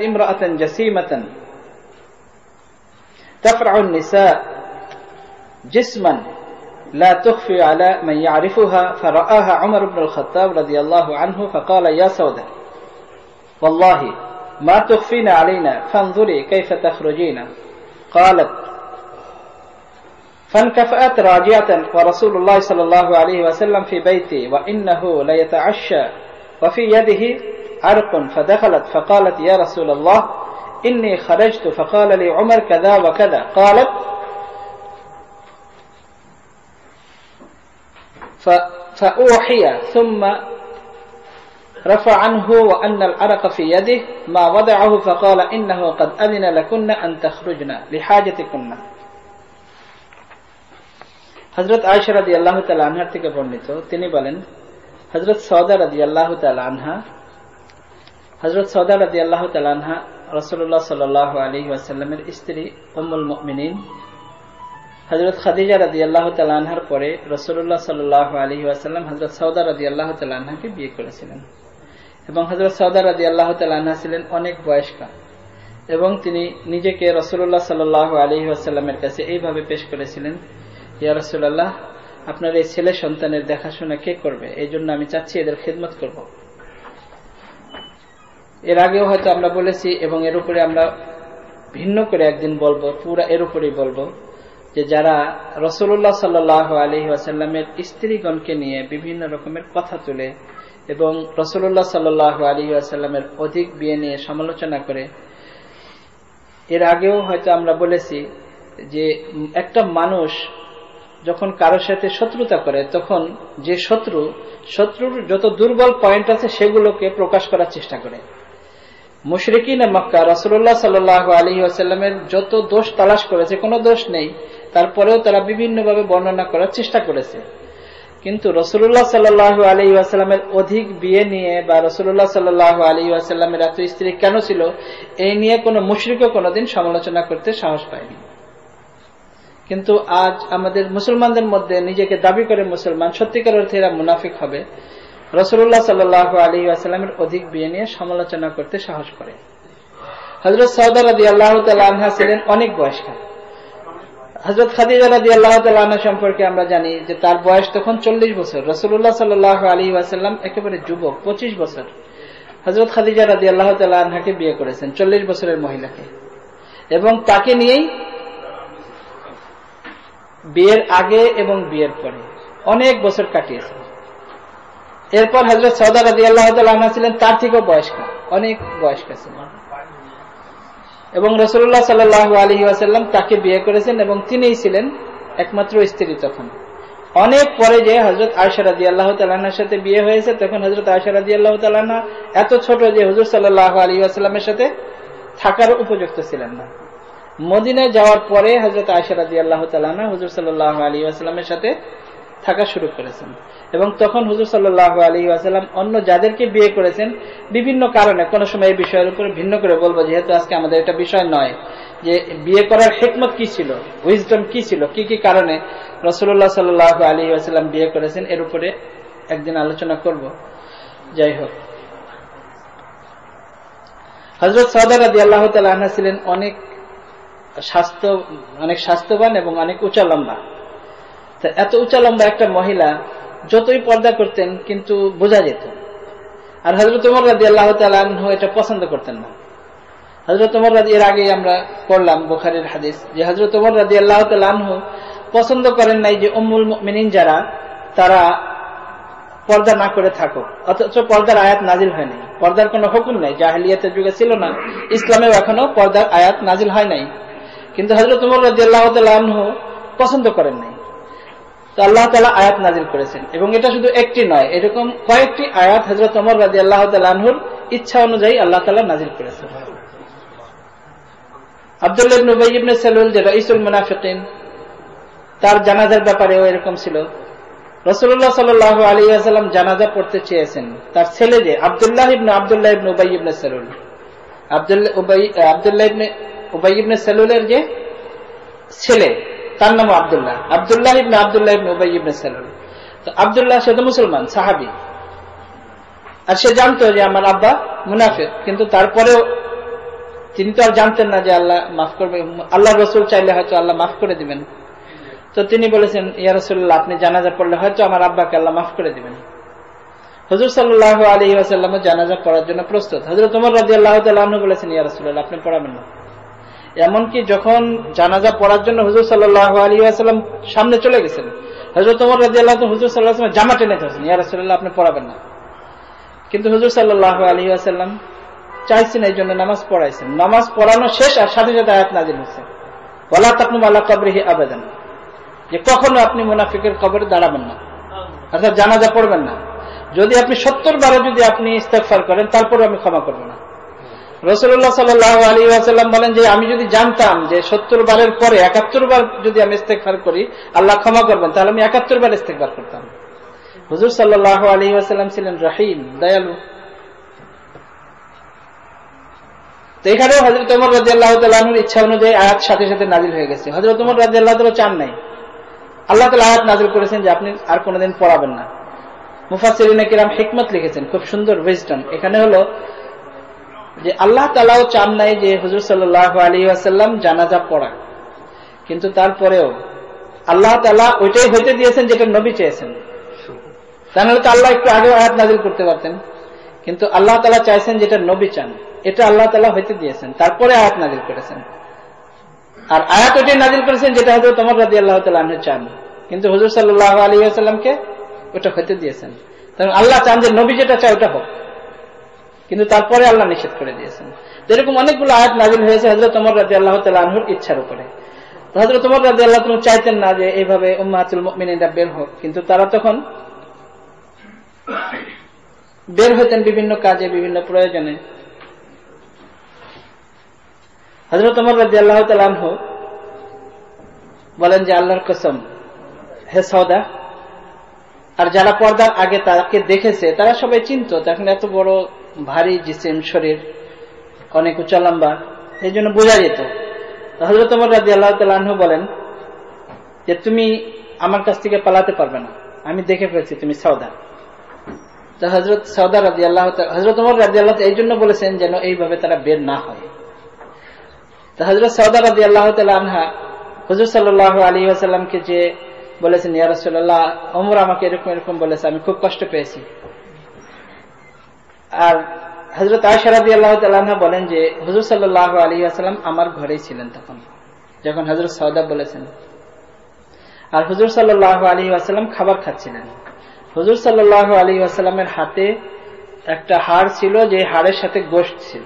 S1: امرأة جسيمة تفرع النساء جسما لا تخفي على من يعرفها، فرآها عمر بن الخطاب رضي الله عنه فقال يا سودة والله ما تخفين علينا فانظري كيف تخرجين. قالت فانكفأت راجعة ورسول الله صلى الله عليه وسلم في بيتي وإنه ليتعشى وفي يده عرق، فدخلت فقالت يا رسول الله إني خرجت فقال لي عمر كذا وكذا. قالت فأوحي ثم رفع عنه وأن العرق في يده ما وضعه فقال إنه قد أذن لكن أن تخرجن لحاجتكن. হযরত আয়েশা রাদিয়াল্লাহু তাআলা আনহা থেকে বর্ণিত, তিনি বলেন হযরত সওদা রাদিয়াল্লাহু তাআলা আনহা রাসূলুল্লাহ সাল্লাল্লাহু আলাইহি ওয়াসাল্লামের স্ত্রী উম্মুল মুমিনিন হযরত খাদিজা রাদিয়াল্লাহু তাআলা আনহার পরে রাসূলুল্লাহ সাল্লাল্লাহু আলাইহি ওয়াসাল্লাম হযরত সওদা রাদিয়াল্লাহু তাআলা আনহাকে বিয়ে করেছিলেন। এবং হযরত সওদা রাদিয়াল্লাহু তাআলা আনহা ছিলেন অনেক বয়স্কা, এবং তিনি নিজেকে রাসূলুল্লাহ সাল্লাল্লাহু আলাইহি ওয়াসাল্লামের কাছে এইভাবে পেশ করেছিলেন, ইয়া রাসূলুল্লাহ, আপনার এই ছেলে সন্তানের দেখাশোনা কে করবে? এই জন্য আমি চাচ্ছি এদের খিদমত করব। এর আগেও হয়তো আমরা বলেছি, এবং এর উপরে আমরা ভিন্ন করে একদিন বলবো, পুরা এর উপরেই বলবো, যে যারা রাসূলুল্লাহ সাল্লাল্লাহু আলাইহি ওয়াসাল্লামের স্ত্রীগণকে নিয়ে বিভিন্ন রকমের কথা তুলে এবং রাসূলুল্লাহ সাল্লাল্লাহু আলাইহি ওয়াসাল্লামের অধিক বিয়ে নিয়ে সমালোচনা করে, এর আগেও হয়তো আমরা বলেছি যে একটা মানুষ যখন কারোর সাথে শত্রুতা করে তখন যে শত্রুর যত দুর্বল পয়েন্ট আছে সেগুলোকে প্রকাশ করার চেষ্টা করে। মুশরিকিন মক্কা রাসূলুল্লাহ সাল্লাল্লাহু আলাইহি ওয়াসাল্লামের যত দোষ তালাশ করেছে, কোনো দোষ নেই, তারপরেও তারা বিভিন্নভাবে বর্ণনা করার চেষ্টা করেছে। কিন্তু রাসূলুল্লাহ সাল্লাল্লাহু আলাইহি ওয়াসাল্লামের অধিক বিয়ে নিয়ে বা রাসূলুল্লাহ সাল্লাল্লাহু আলাইহি ওয়াসাল্লামের এত স্ত্রী কেন ছিল, এই নিয়ে কোনো মুশরিকও কোনোদিন সমালোচনা করতে সাহস পায়নি। কিন্তু আজ আমাদের মুসলমানদের মধ্যে নিজেকে দাবি করে মুসলমান, সত্যিকার অর্থে এরা মুনাফিক হবে, রাসূলুল্লাহ সাল্লাল্লাহু আলাইহি ওয়াসাল্লামের অধিক বিয়ে নিয়ে সমালোচনা করতে সাহস করে। হযরত সওদা রাদিয়াল্লাহু তাআলা আনহা ছিলেন অনেক বয়স্কা, হযরত খাদিজা রাদিয়াল্লাহু তাআলা আনহা সম্পর্কে আমরা জানি যে তার বয়স তখন 40 বছর। রাসূলুল্লাহ সাল্লাল্লাহু আলাইহি ওয়াসাল্লাম একেবারে যুবক, 25 বছর। হযরত খাদিজা রাদিয়াল্লাহু তাআলা আনহাকে বিয়ে করেছেন, 40 বছরের মহিলাকে, এবং তাকে নিয়েই বিয়ের আগে এবং বিয়ের পরে অনেক বছর কাটিয়েছেন। এরপর হযরত সওদা রাদিয়াল্লাহু তাআলা আনহা ছিলেন তার থেকেও বয়স্কা, অনেক বয়স্কা ছিলেন, এবং রাসূলুল্লাহ সাল্লাল্লাহু আলাইহি ওয়াসাল্লাম তাকে বিয়ে করেছেন এবং তিনিই ছিলেন একমাত্র স্ত্রী তখন। অনেক পরে যে হযরত আয়েশা রাদিয়াল্লাহু তাআলা আনহার সাথে বিয়ে হয়েছে, তখন হযরত আয়েশা রাদিয়াল্লাহু তাআলা আনহা এত ছোট যে হুজুর সাল্লাল্লাহু আলাইহি ওয়াসাল্লামের সাথে থাকার উপযুক্ত ছিলেন না। মদিনায় যাওয়ার পরে হযরত আয়েশা রাদিয়াল্লাহু তাআলা আনহা হুজুর সাল্লাল্লাহু আলাইহি ওয়াসাল্লামের সাথে থাকা শুরু করেছেন, এবং তখন হুজুর সাল্লাল্লাহু আলাইহি ওয়াসাল্লাম অন্য যাদেরকে বিয়ে করেছেন বিভিন্ন কারণে, কোন সময় এই বিষয়ের উপরে ভিন্ন করে বলবো, যেহেতু আজকে আমাদের এটা বিষয় নয়, যে বিয়ে করার হিকমত কি ছিল, উইজডম কি ছিল, কি কি কারণে রাসূলুল্লাহ সাল্লাল্লাহু আলাইহি ওয়াসাল্লাম বিয়ে করেছেন, এর উপরে একদিন আলোচনা করব। যাই হোক, হযরত সওদা রাদিয়াল্লাহু তাআলা আনহা ছিলেন অনেক স্বাস্থ্যবান এবং অনেক উঁচা লম্বা। এত উঁচা লম্বা একটা মহিলা যতই পর্দা করতেন কিন্তু বোঝা যেত। আর হযরত ওমর রাদিয়াল্লাহু তাআলা আনহু এটা পছন্দ করতেন না। হযরত ওমর এর আগে আমরা পড়লাম বুখারীর হাদিস যে হযরত ওমর রাদিয়াল্লাহু তাআলা আনহু পছন্দ করেন নাই যে উম্মুল মুমিনিন যারা তারা পর্দা না করে থাকুক, অথচ পর্দার আয়াত নাজিল হয়নি, পর্দার কোনো হুকুম নেই, জাহেলিয়াতের যুগে ছিল না, ইসলামেও এখনো পর্দার আয়াত নাজিল হয় নাই, কিন্তু হযরত ওমর রাদিয়াল্লাহু তাআলা আনহু পছন্দ করেন নাই। তো আল্লাহ তাআলা আয়াত নাজিল করেছেন, এবং এটা শুধু একটি নয়, এরকম কয়েকটি আয়াত হযরত ওমর রাদিয়াল্লাহু তাআলা আনহুর ইচ্ছা অনুযায়ী আল্লাহ তাআলা নাজিল করেছেন। আব্দুল্লাহ ইবনে উবাই ইবনে সালুল যে রাইসুল মুনাফিকিন, তার জানাজার ব্যাপারেও এরকম ছিল। রাসূলুল্লাহ সাল্লাল্লাহু আলাইহি ওয়াসাল্লাম জানাজা পড়তে চেয়েছেন, তার ছেলে যে আব্দুল্লাহ ইবনে উবাই ইবনে সালুল, আব্দুল্লাহ ইবনে উবাই ইবনে সালুলের যে ছেলে, তার নাম আব্দুল্লাহ ইবনে উবাই ইবনে সালুল। তো আব্দুল্লাহ সে তো মুসলমান সাহাবী, আর সে জানতো যে আমার আব্বা মুনাফিক, কিন্তু তারপরেও তিনি তো আর জানতেন না যে আল্লাহ মাফ করবে, আল্লাহ রাসূল চাইলে হয়তো আল্লাহ মাফ করে দিবেন। তো তিনি বলেছেন, ইয়া রাসূলুল্লাহ, আপনি জানাজা পড়লে হয়তো আমার আব্বাকে আল্লাহ মাফ করে দিবেন। হুজুর সাল্লাল্লাহু আলাইহি ওয়াসাল্লাম জানাজা পড়ার জন্য প্রস্তুত। হযরত ওমর রাদিয়াল্লাহু তাআলা আনহু বলেছেন, ইয়া রাসূলুল্লাহ, আপনি পড়াবেন না। এমনকি যখন জানাজা পড়ার জন্য হুজুর সাল্লাল্লাহু আলাইহি ওয়াসাল্লাম সামনে চলে গেছেন, হযরত ওমর রাদিয়াল্লাহু তাআলা হুজুর সাল্লাল্লাহু আলাইহি ওয়াসাল্লাম জামা টেনে ধরছেন, ইয়া রাসূলুল্লাহ, আপনি পড়াবেন না। কিন্তু হুজুর সাল্লাল্লাহু আলাইহি ওয়াসাল্লাম চাইছেন, এই জন্য নামাজ পড়াইছেন। নামাজ পড়ানো শেষ, আর সাথে সাথে আয়াত নাযিল হয়েছে, ওয়ালা তাকুমু আলা কবরিহি আবাদান, যে কখনো আপনি মুনাফিকের কবরে দাঁড়াবেন না, অর্থাৎ জানাজা পড়বেন না। যদি আপনি 70 বারও যদি আপনি ইস্তেগফার করেন, তারপরে আমি ক্ষমা করব না। রাসূলুল্লাহ সাল্লাল্লাহু আলাইহি ওয়াসাল্লাম বলেন যে আমি যদি জানতাম যে 70 বারের পরে 71 বার যদি আমি ইস্তেগফার করি আল্লাহ ক্ষমা করবেন, তাহলে আমি 71 বার ইস্তেগফার করতাম। হুজুর সাল্লাল্লাহু আলাইহি ওয়াসাল্লাম ছিলেন রহিম, দয়ালু। তো এখানেও হযরত ওমর রাদিয়াল্লাহু তাআলা আনহুর ইচ্ছা অনুযায়ী আয়াত সাথে সাথে নাযিল হয়ে গেছে। হযরত ওমর রাদিয়াল্লাহু তাআলা চান নাই, আল্লাহ তাআলা আয়াত নাযিল করেছেন যে আপনি আর কোনোদিন পড়াবেন না। মুফাসসিরিনে কিরাম হিকমত লিখেছেন, খুব সুন্দর উইজডম এখানে হলো যে আল্লাহ তাআলাও চান নাই যে হুজুর সাল্লাল্লাহু আলাইহি ওয়াসাল্লাম জানাজা পড়া, কিন্তু তারপরেও আল্লাহ তাআলা ওইটাই হইতে দিয়েছেন যেটা নবী চেয়েছেন। তাহলে তো আল্লাহ একটু আগে আয়াত নাযিল করতে পারতেন, কিন্তু আল্লাহ তাআলা চাইছেন যেটা নবী চান, এটা আল্লাহ তাআলা হইতে দিয়েছেন, তারপরে আয়াত নাযিল করেছেন। আর আয়াত ওইটাই নাযিল করেছেন যেটা হযরত ওমর রাদিয়াল্লাহু তাআলা আনহু চান, কিন্তু হুজুর সাল্লাল্লাহু আলাইহি ওয়াসাল্লামকে ওটা হইতে দিয়েছেন। কারণ আল্লাহ চান যে নবী যেটা চায় ওটা হোক, কিন্তু তারপরে আল্লাহ নিষেধ করে দিয়েছেন। এরকম অনেকগুলো আয়াত নাযিল হয়েছে হযরত ওমর রাদিয়াল্লাহু তাআলা আনহুর ইচ্ছার উপরে। হযরত ওমর রাদিয়াল্লাহু তাআলা চাইতেন না যে এইভাবে উম্মাহাতুল মুমিনিনরা বের হোক, কিন্তু তারা তখন বের হতেন বিভিন্ন কাজে, বিভিন্ন প্রয়োজনে। হযরত ওমর রাদিয়াল্লাহু তাআলা আনহু বলেন যে আল্লাহর কসম, হে সওদা, আর যারা পর্দার আগে তাকে দেখেছে তারা সবাই চিনতো, তখন এত বড় ভারী জিসিম, শরীর অনেক উঁচা লম্বা, এই জন্য বোঝা যেত। হযরত ওমর রাদিয়াল্লাহু তাআলা আনহু বলেন যে তুমি আমার কাছ থেকে পালাতে পারবে না, আমি দেখে ফেলছি তুমি সওদা। তো হযরত ওমর রাদিয়াল্লাহু তাআলা এই জন্য বলেছেন যেন এইভাবে তারা বের না হয়। তো হযরত সওদা রাদিয়াল্লাহু তাআলা আনহা হুজুর সাল্লাল্লাহু আলাইহি ওয়াসাল্লামকে যে বলেছেন, ইয়া রাসূলুল্লাহ, ওমর আমাকে এরকম এরকম বলেছে, আমি খুব কষ্ট পেয়েছি। আর হযরত আয়েশা রাদিয়াল্লাহু তাআলা আনহা বলেন যে হুজুর সাল্লাল্লাহু আলাইহি ওয়াসাল্লাম আমার ঘরেই ছিলেন তখন, যখন হযরত সাউদা বলেছেন। আর হুজুর সাল্লাল্লাহু আলাইহি ওয়াসাল্লাম খাবার খাচ্ছিলেন। হুজুর সাল্লাল্লাহু আলাইহি ওয়াসাল্লামের হাতে একটা হাড় ছিল, যে হাড়ের সাথে গোশত ছিল।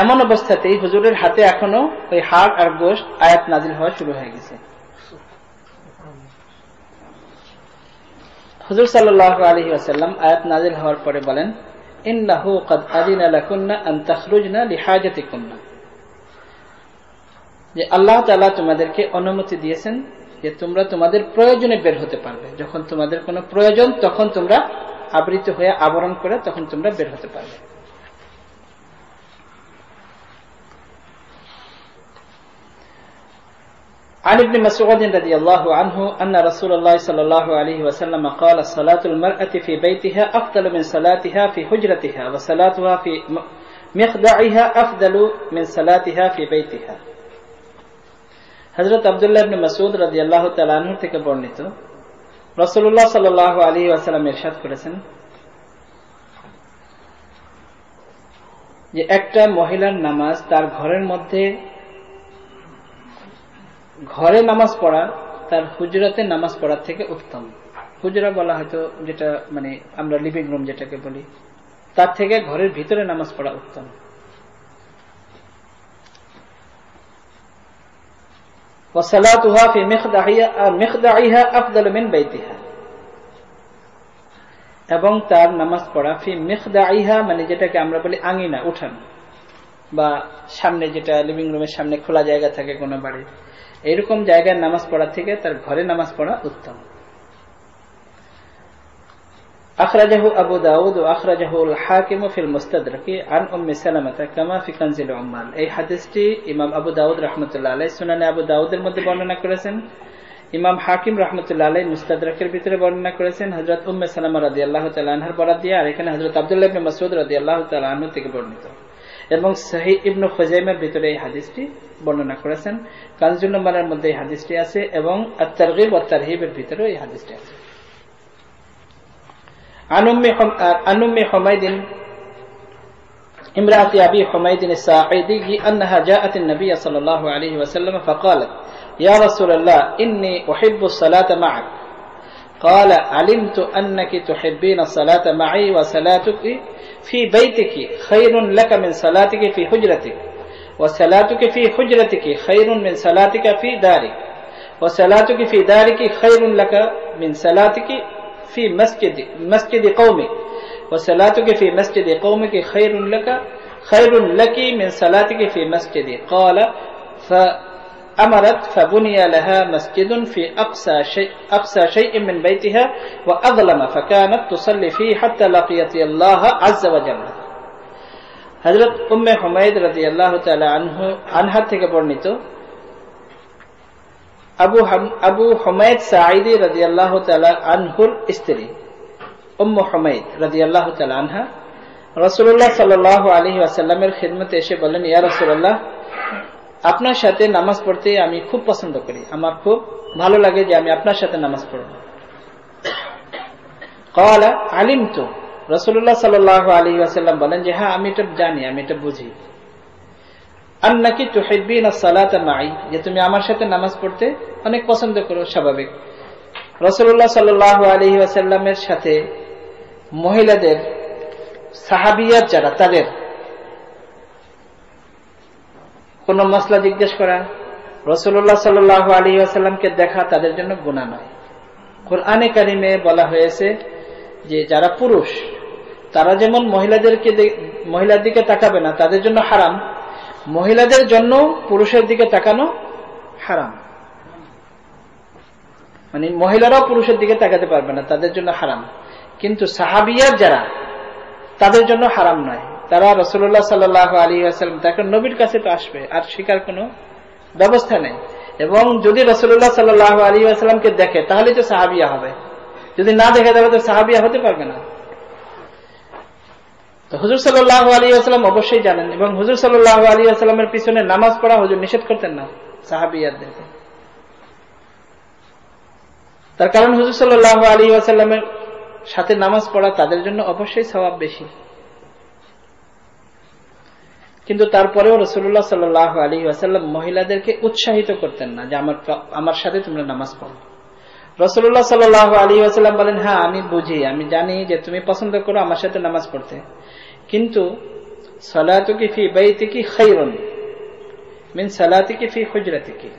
S1: এমন অবস্থাতেই হুজুরের হাতে এখনো ওই হাড় আর গোশত আয়াত নাজিল হওয়া শুরু হয়ে গেছে। হুজুর সাল্লাল্লাহু আলাইহি ওয়াসাল্লাম আয়াত নাজিল হওয়ার পরে বলেন, ইন্নাহু ক্বাদ আযিনা লাকুন্না আন তাখরুজনা লিহাজাতিকুন্না, যে আল্লাহ তাআলা তোমাদেরকে অনুমতি দিয়েছেন যে তোমরা তোমাদের প্রয়োজনে বের হতে পারবে। যখন তোমাদের কোনো প্রয়োজন, তখন তোমরা আবৃত হয়ে আবরণ করে তখন তোমরা বের হতে পারবে। عن ابن مسعود رضي الله عنه أن رسول الله صلى الله عليه وسلم قال صلاة المرأة في بيتها أفضل من صلاتها في حجرتها وصلاتها في مخدعها أفضل من صلاتها في بيتها। হযরত আব্দুল্লাহ ইবনে মাসউদ রাদিয়াল্লাহু তাআলা আনহু থেকে বর্ণিত, রাসূলুল্লাহ সাল্লাল্লাহু আলাইহি ওয়াসাল্লাম ইরশাদ করেছেন যে একটা মহিলার নামাজ তার ঘরের মধ্যে ঘরে নামাজ পড়া তার হুজরাতে নামাজ পড়ার থেকে উত্তম। হুজরা বলা হয়তো যেটা মানে আমরা লিভিং রুম যেটাকে বলি, তার থেকে ঘরের ভিতরে নামাজ পড়া উত্তম। وصلاتها في مخدعها أفضل من بيتها, এবং তার নামাজ পড়া ফি মিখদাইহা মানে যেটাকে আমরা বলি আঙিনা, উঠান বা সামনে, যেটা লিভিং রুমের সামনে খোলা জায়গা থাকে কোনো বাড়ির, এইরকম জায়গায় নামাজ পড়া থেকে তার ঘরে নামাজ পড়া উত্তম। আখরাজাহু আবু দাউদ ও আখরাজাহু আল হাকিম ফিল মুস্তাদরাক আন উম্মি সালামা কামা ফি কানজিল উম্মাল। এই হাদিসটি ইমাম আবু দাউদ রাহমাতুল্লাহ আলাইহি সুনানে আবু দাউদের মধ্যে বর্ণনা করেছেন, ইমাম হাকিম রাহমাতুল্লাহ আলাইহি মুস্তাদরাকের ভিতরে বর্ণনা করেছেন হযরত উম্মে সালামা রাদিয়াল্লাহু তাআলা আনহার বরাত দিয়ে, আর এখানে হযরত আব্দুল্লাহ ইবনে মাসউদ রাদিয়াল্লাহু তাআলা আনহু থেকে বর্ণিত। এবং সহিহ ইবনে খুজাইমার ভিতরে এই হাদিসটি বর্ণনা করেছেন, কানজুল উম্মালের মধ্যে এই হাদিসটি আছে, এবং আত-তারগীব ওয়াত তারহিবের ভিতরে এই হাদিসটি আছে। عن أم حميد امرأة أبي حميد الساعدي أنها جاءت النبي صلى الله عليه وسلم فقالت يا رسول الله إني أحب الصلاة معك، قال علمت أنك تحبين الصلاة معي وصلاتك في بيتك خير لك من صلاتك في حجرتك، وصلاتك في حجرتك خير من صلاتك في دارك، وصلاتك في دارك خير لك من صلاتك في مسجد قومك، وصلاتك في مسجد قومك خير لك من صلاتك في مسجدي. قال فأمرت فبني لها مسجد في أقصى شيء من بيتها وأظلم فكانت تصلي فيه حتى لقيت الله عز وجل. হযরত উম্মে হুমায়দ রাদিয়াল্লাহু তাআলা আনহা থেকে বর্ণিত, আবু হুমায়দ সাঈদী রাদিয়াল্লাহু তাআলা আনহুর স্ত্রী উম্মু হুমায়দ রাদিয়াল্লাহু তাআলা আনহা রাসূলুল্লাহ সাল্লাল্লাহু আলাইহি ওয়াসাল্লামের খিদমতে এসে বলেন, ইয়া রাসূলুল্লাহ, আপনার সাথে নামাজ পড়তে আমি খুব পছন্দ করি, আমার খুব ভালো লাগে যে আমি আপনার সাথে নামাজ পড়ব। ক্বালা আলিমতু, রাসূলুল্লাহ সাল্লাল্লাহু আলাইহি ওয়াসাল্লাম বলেন যে হ্যাঁ, আমি এটা জানি, আমি এটা বুঝি। আন্নাকি তুহিব্বিনা সালাতা মাই, যে তুমি আমার সাথে নামাজ পড়তে অনেক পছন্দ করো, স্বাভাবিক। রাসূলুল্লাহ সাল্লাল্লাহু আলাইহি ওয়াসাল্লামের সাথে মহিলাদের সাহাবিয়াত যারা, তাদের কোন মাসলা জিজ্ঞেস করা, রাসূলুল্লাহ সাল্লাল্লাহু আলাইহি ওয়াসাল্লামকে দেখা তাদের জন্য গুনাহ নয়। কোরআনে কারিমে বলা হয়েছে যে যারা পুরুষ তারা যেমন মহিলার দিকে তাকাবে না, তাদের জন্য হারাম, মহিলাদের জন্য পুরুষের দিকে তাকানো হারাম। মানে মহিলারাও পুরুষের দিকে তাকাতে পারবে না, তাদের জন্য হারাম। কিন্তু সাহাবিয়াত যারা, তাদের জন্য হারাম নয়। তারা রাসূলুল্লাহ সাল্লাল্লাহু আলাইহি ওয়াসাল্লাম, তাকে নবীর কাছে তো আসবে, আর শিকার কোনো ব্যবস্থা নেই। এবং যদি রাসূলুল্লাহ সাল্লাল্লাহু আলাইহি ওয়াসাল্লামকে দেখে তাহলে তো সাহাবিয়া হবে, যদি না দেখে তাহলে তো সাহাবিয়া হতে পারবে না। তো হুজুর সাল্লাল্লাহু আলাইহি ওয়াসাল্লাম অবশ্যই জানেন, এবং হুজুর সাল্লাল্লাহু আলাইহি ওয়াসাল্লামের পিছনে নামাজ পড়া হুজুর নিষেধ করতেন না সাহাবিয়াতদেরকে। তার কারণ হুজুর সাল্লাল্লাহু আলাইহি ওয়াসাল্লামের সাথে নামাজ পড়া তাদের জন্য অবশ্যই সওয়াব বেশি, কিন্তু তারপরেও রাসূলুল্লাহ সাল্লাল্লাহু আলাইহি ওয়াসাল্লাম মহিলাদেরকে উৎসাহিত করতেন না যে আমার সাথে তোমরা নামাজ পড়ো। রাসূলুল্লাহ সাল্লাল্লাহু আলাইহি ওয়াসাল্লাম বলেন, হ্যাঁ আমি বুঝি, আমি জানি যে তুমি পছন্দ করো আমার সাথে নামাজ পড়তে, কিন্তু সালাতুকি ফি বাইতিকি খায়রুন মিন সালাতিকি ফি হুজরাতিকি,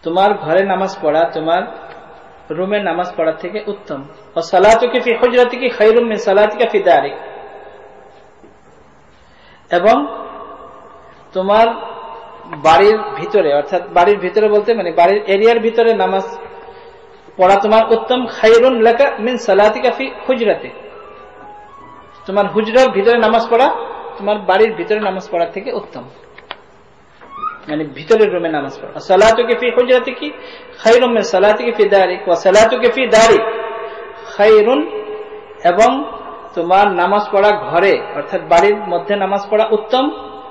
S1: তোমার ঘরে নামাজ পড়া তোমার রুমে নামাজ পড়া থেকে উত্তম। ও সালাতুকি ফি হুজরাতিকি খায়রুম মিন সালাতিকা ফি দারিক, এবং তোমার বাড়ির ভিতরে, অর্থাৎ বাড়ির ভিতরে বলতে মানে বাড়ির এরিয়ার ভিতরে নামাজ পড়া তোমার উত্তম, খায়রুন লাকা মিন সালাতিকা ফি হুজরাতিক, তোমার হুজরার ভিতরে নামাজ পড়া তোমার বাড়ির ভিতরে নামাজ পড়ার থেকে উত্তম, মানে ভিতরের রুমে নামাজ পড়া। সালাতুকি ফি হুজরাতিকি খায়রুম মিন সালাতিকি ফি দারিক ওয়া সালাতুকি ফি দারিক খায়রুন, এবং তোমার নামাজ পড়া ঘরে অর্থাৎ বাড়ির মধ্যে নামাজ পড়া উত্তম,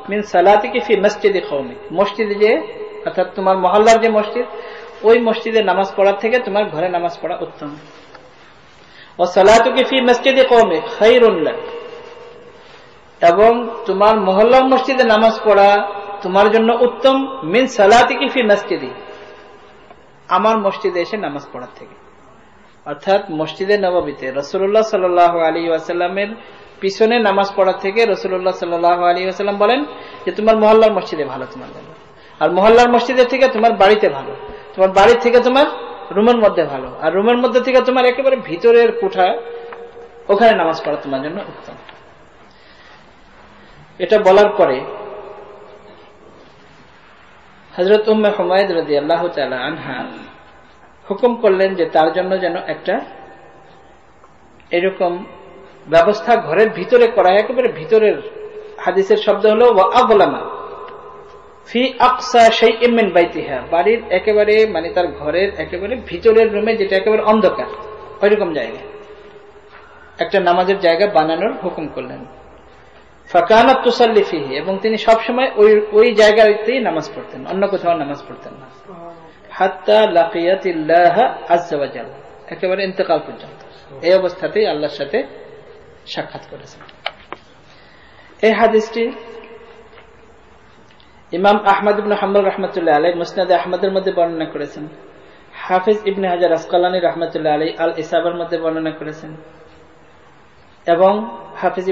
S1: মিন সালাতিকি ফি মসজিদি কওমিক, মসজিদে যে অর্থাৎ তোমার মহল্লার যে মসজিদ ওই মসজিদে নামাজ পড়ার থেকে তোমার ঘরে নামাজ পড়া উত্তম। ওয়া সালাতুকি ফি মসজিদি কওমিক খায়রুন লাক, এবং তোমার মহল্লার মসজিদে নামাজ পড়া তোমার জন্য উত্তম, মিন সালাতিকি ফি মসজিদি, আমার মসজিদে এসে নামাজ পড়ার থেকে। অর্থাৎ মসজিদে নববীতে রাসূলুল্লাহ সাল্লাল্লাহু আলাইহি ওয়াসাল্লামের পিছনে নামাজ পড়া থেকে রাসূলুল্লাহ সাল্লাল্লাহু আলাইহি ওয়াসাল্লাম বলেন যে তোমার মহল্লার মসজিদে ভালো তোমার জন্য, আর মহল্লার মসজিদের থেকে তোমার বাড়িতে ভালো, তোমার বাড়ির থেকে তোমার রুমের মধ্যে ভালো, আর রুমের মধ্যে থেকে তোমার একেবারে ভিতরের কোঠা ওখানে নামাজ পড়া তোমার জন্য উত্তম। এটা বলার পরে হযরত উম্মে হুমায়দ রাদিয়াল্লাহু তাআলা আনহা হুকুম করলেন যে তার জন্য যেন একটা এরকম ব্যবস্থা ঘরের ভিতরে করা হয়, একেবারে ভিতরের, হাদিসের শব্দ হলো ওয়া আগলামা ফি আকসা শাইইন মিন বাইতিহা, বাড়ির একেবারে মানে তার ঘরের একেবারে ভিতরের রুমে যেটা একেবারে অন্ধকার ওইরকম জায়গা একটা নামাজের জায়গা বানানোর হুকুম করলেন। ফাকানাত তুসাল্লি ফিহি, এবং তিনি সবসময় ওই জায়গাতেই নামাজ পড়তেন, অন্য কোথাও নামাজ পড়তেন না, হাত্তা লাকিয়াতিল্লাহ আযজা ওয়া জাল্লা, একেবারে ইন্তেকাল পর্যন্ত এই অবস্থাতেই আল্লাহর সাথে সাক্ষাৎ করেছেন। এই হাদিসটি ইমাম আহমদ ইবনে হাম্বল রাহমাতুল্লাহ আলাইহি মুসনাদে আহমদের মধ্যে বর্ণনা করেছেন, হাফিজ ইবনে হাজার আসকালানী রাহমাতুল্লাহ আলাইহি আল ইসাবার মধ্যে বর্ণনা করেছেন, এবং হাফিজ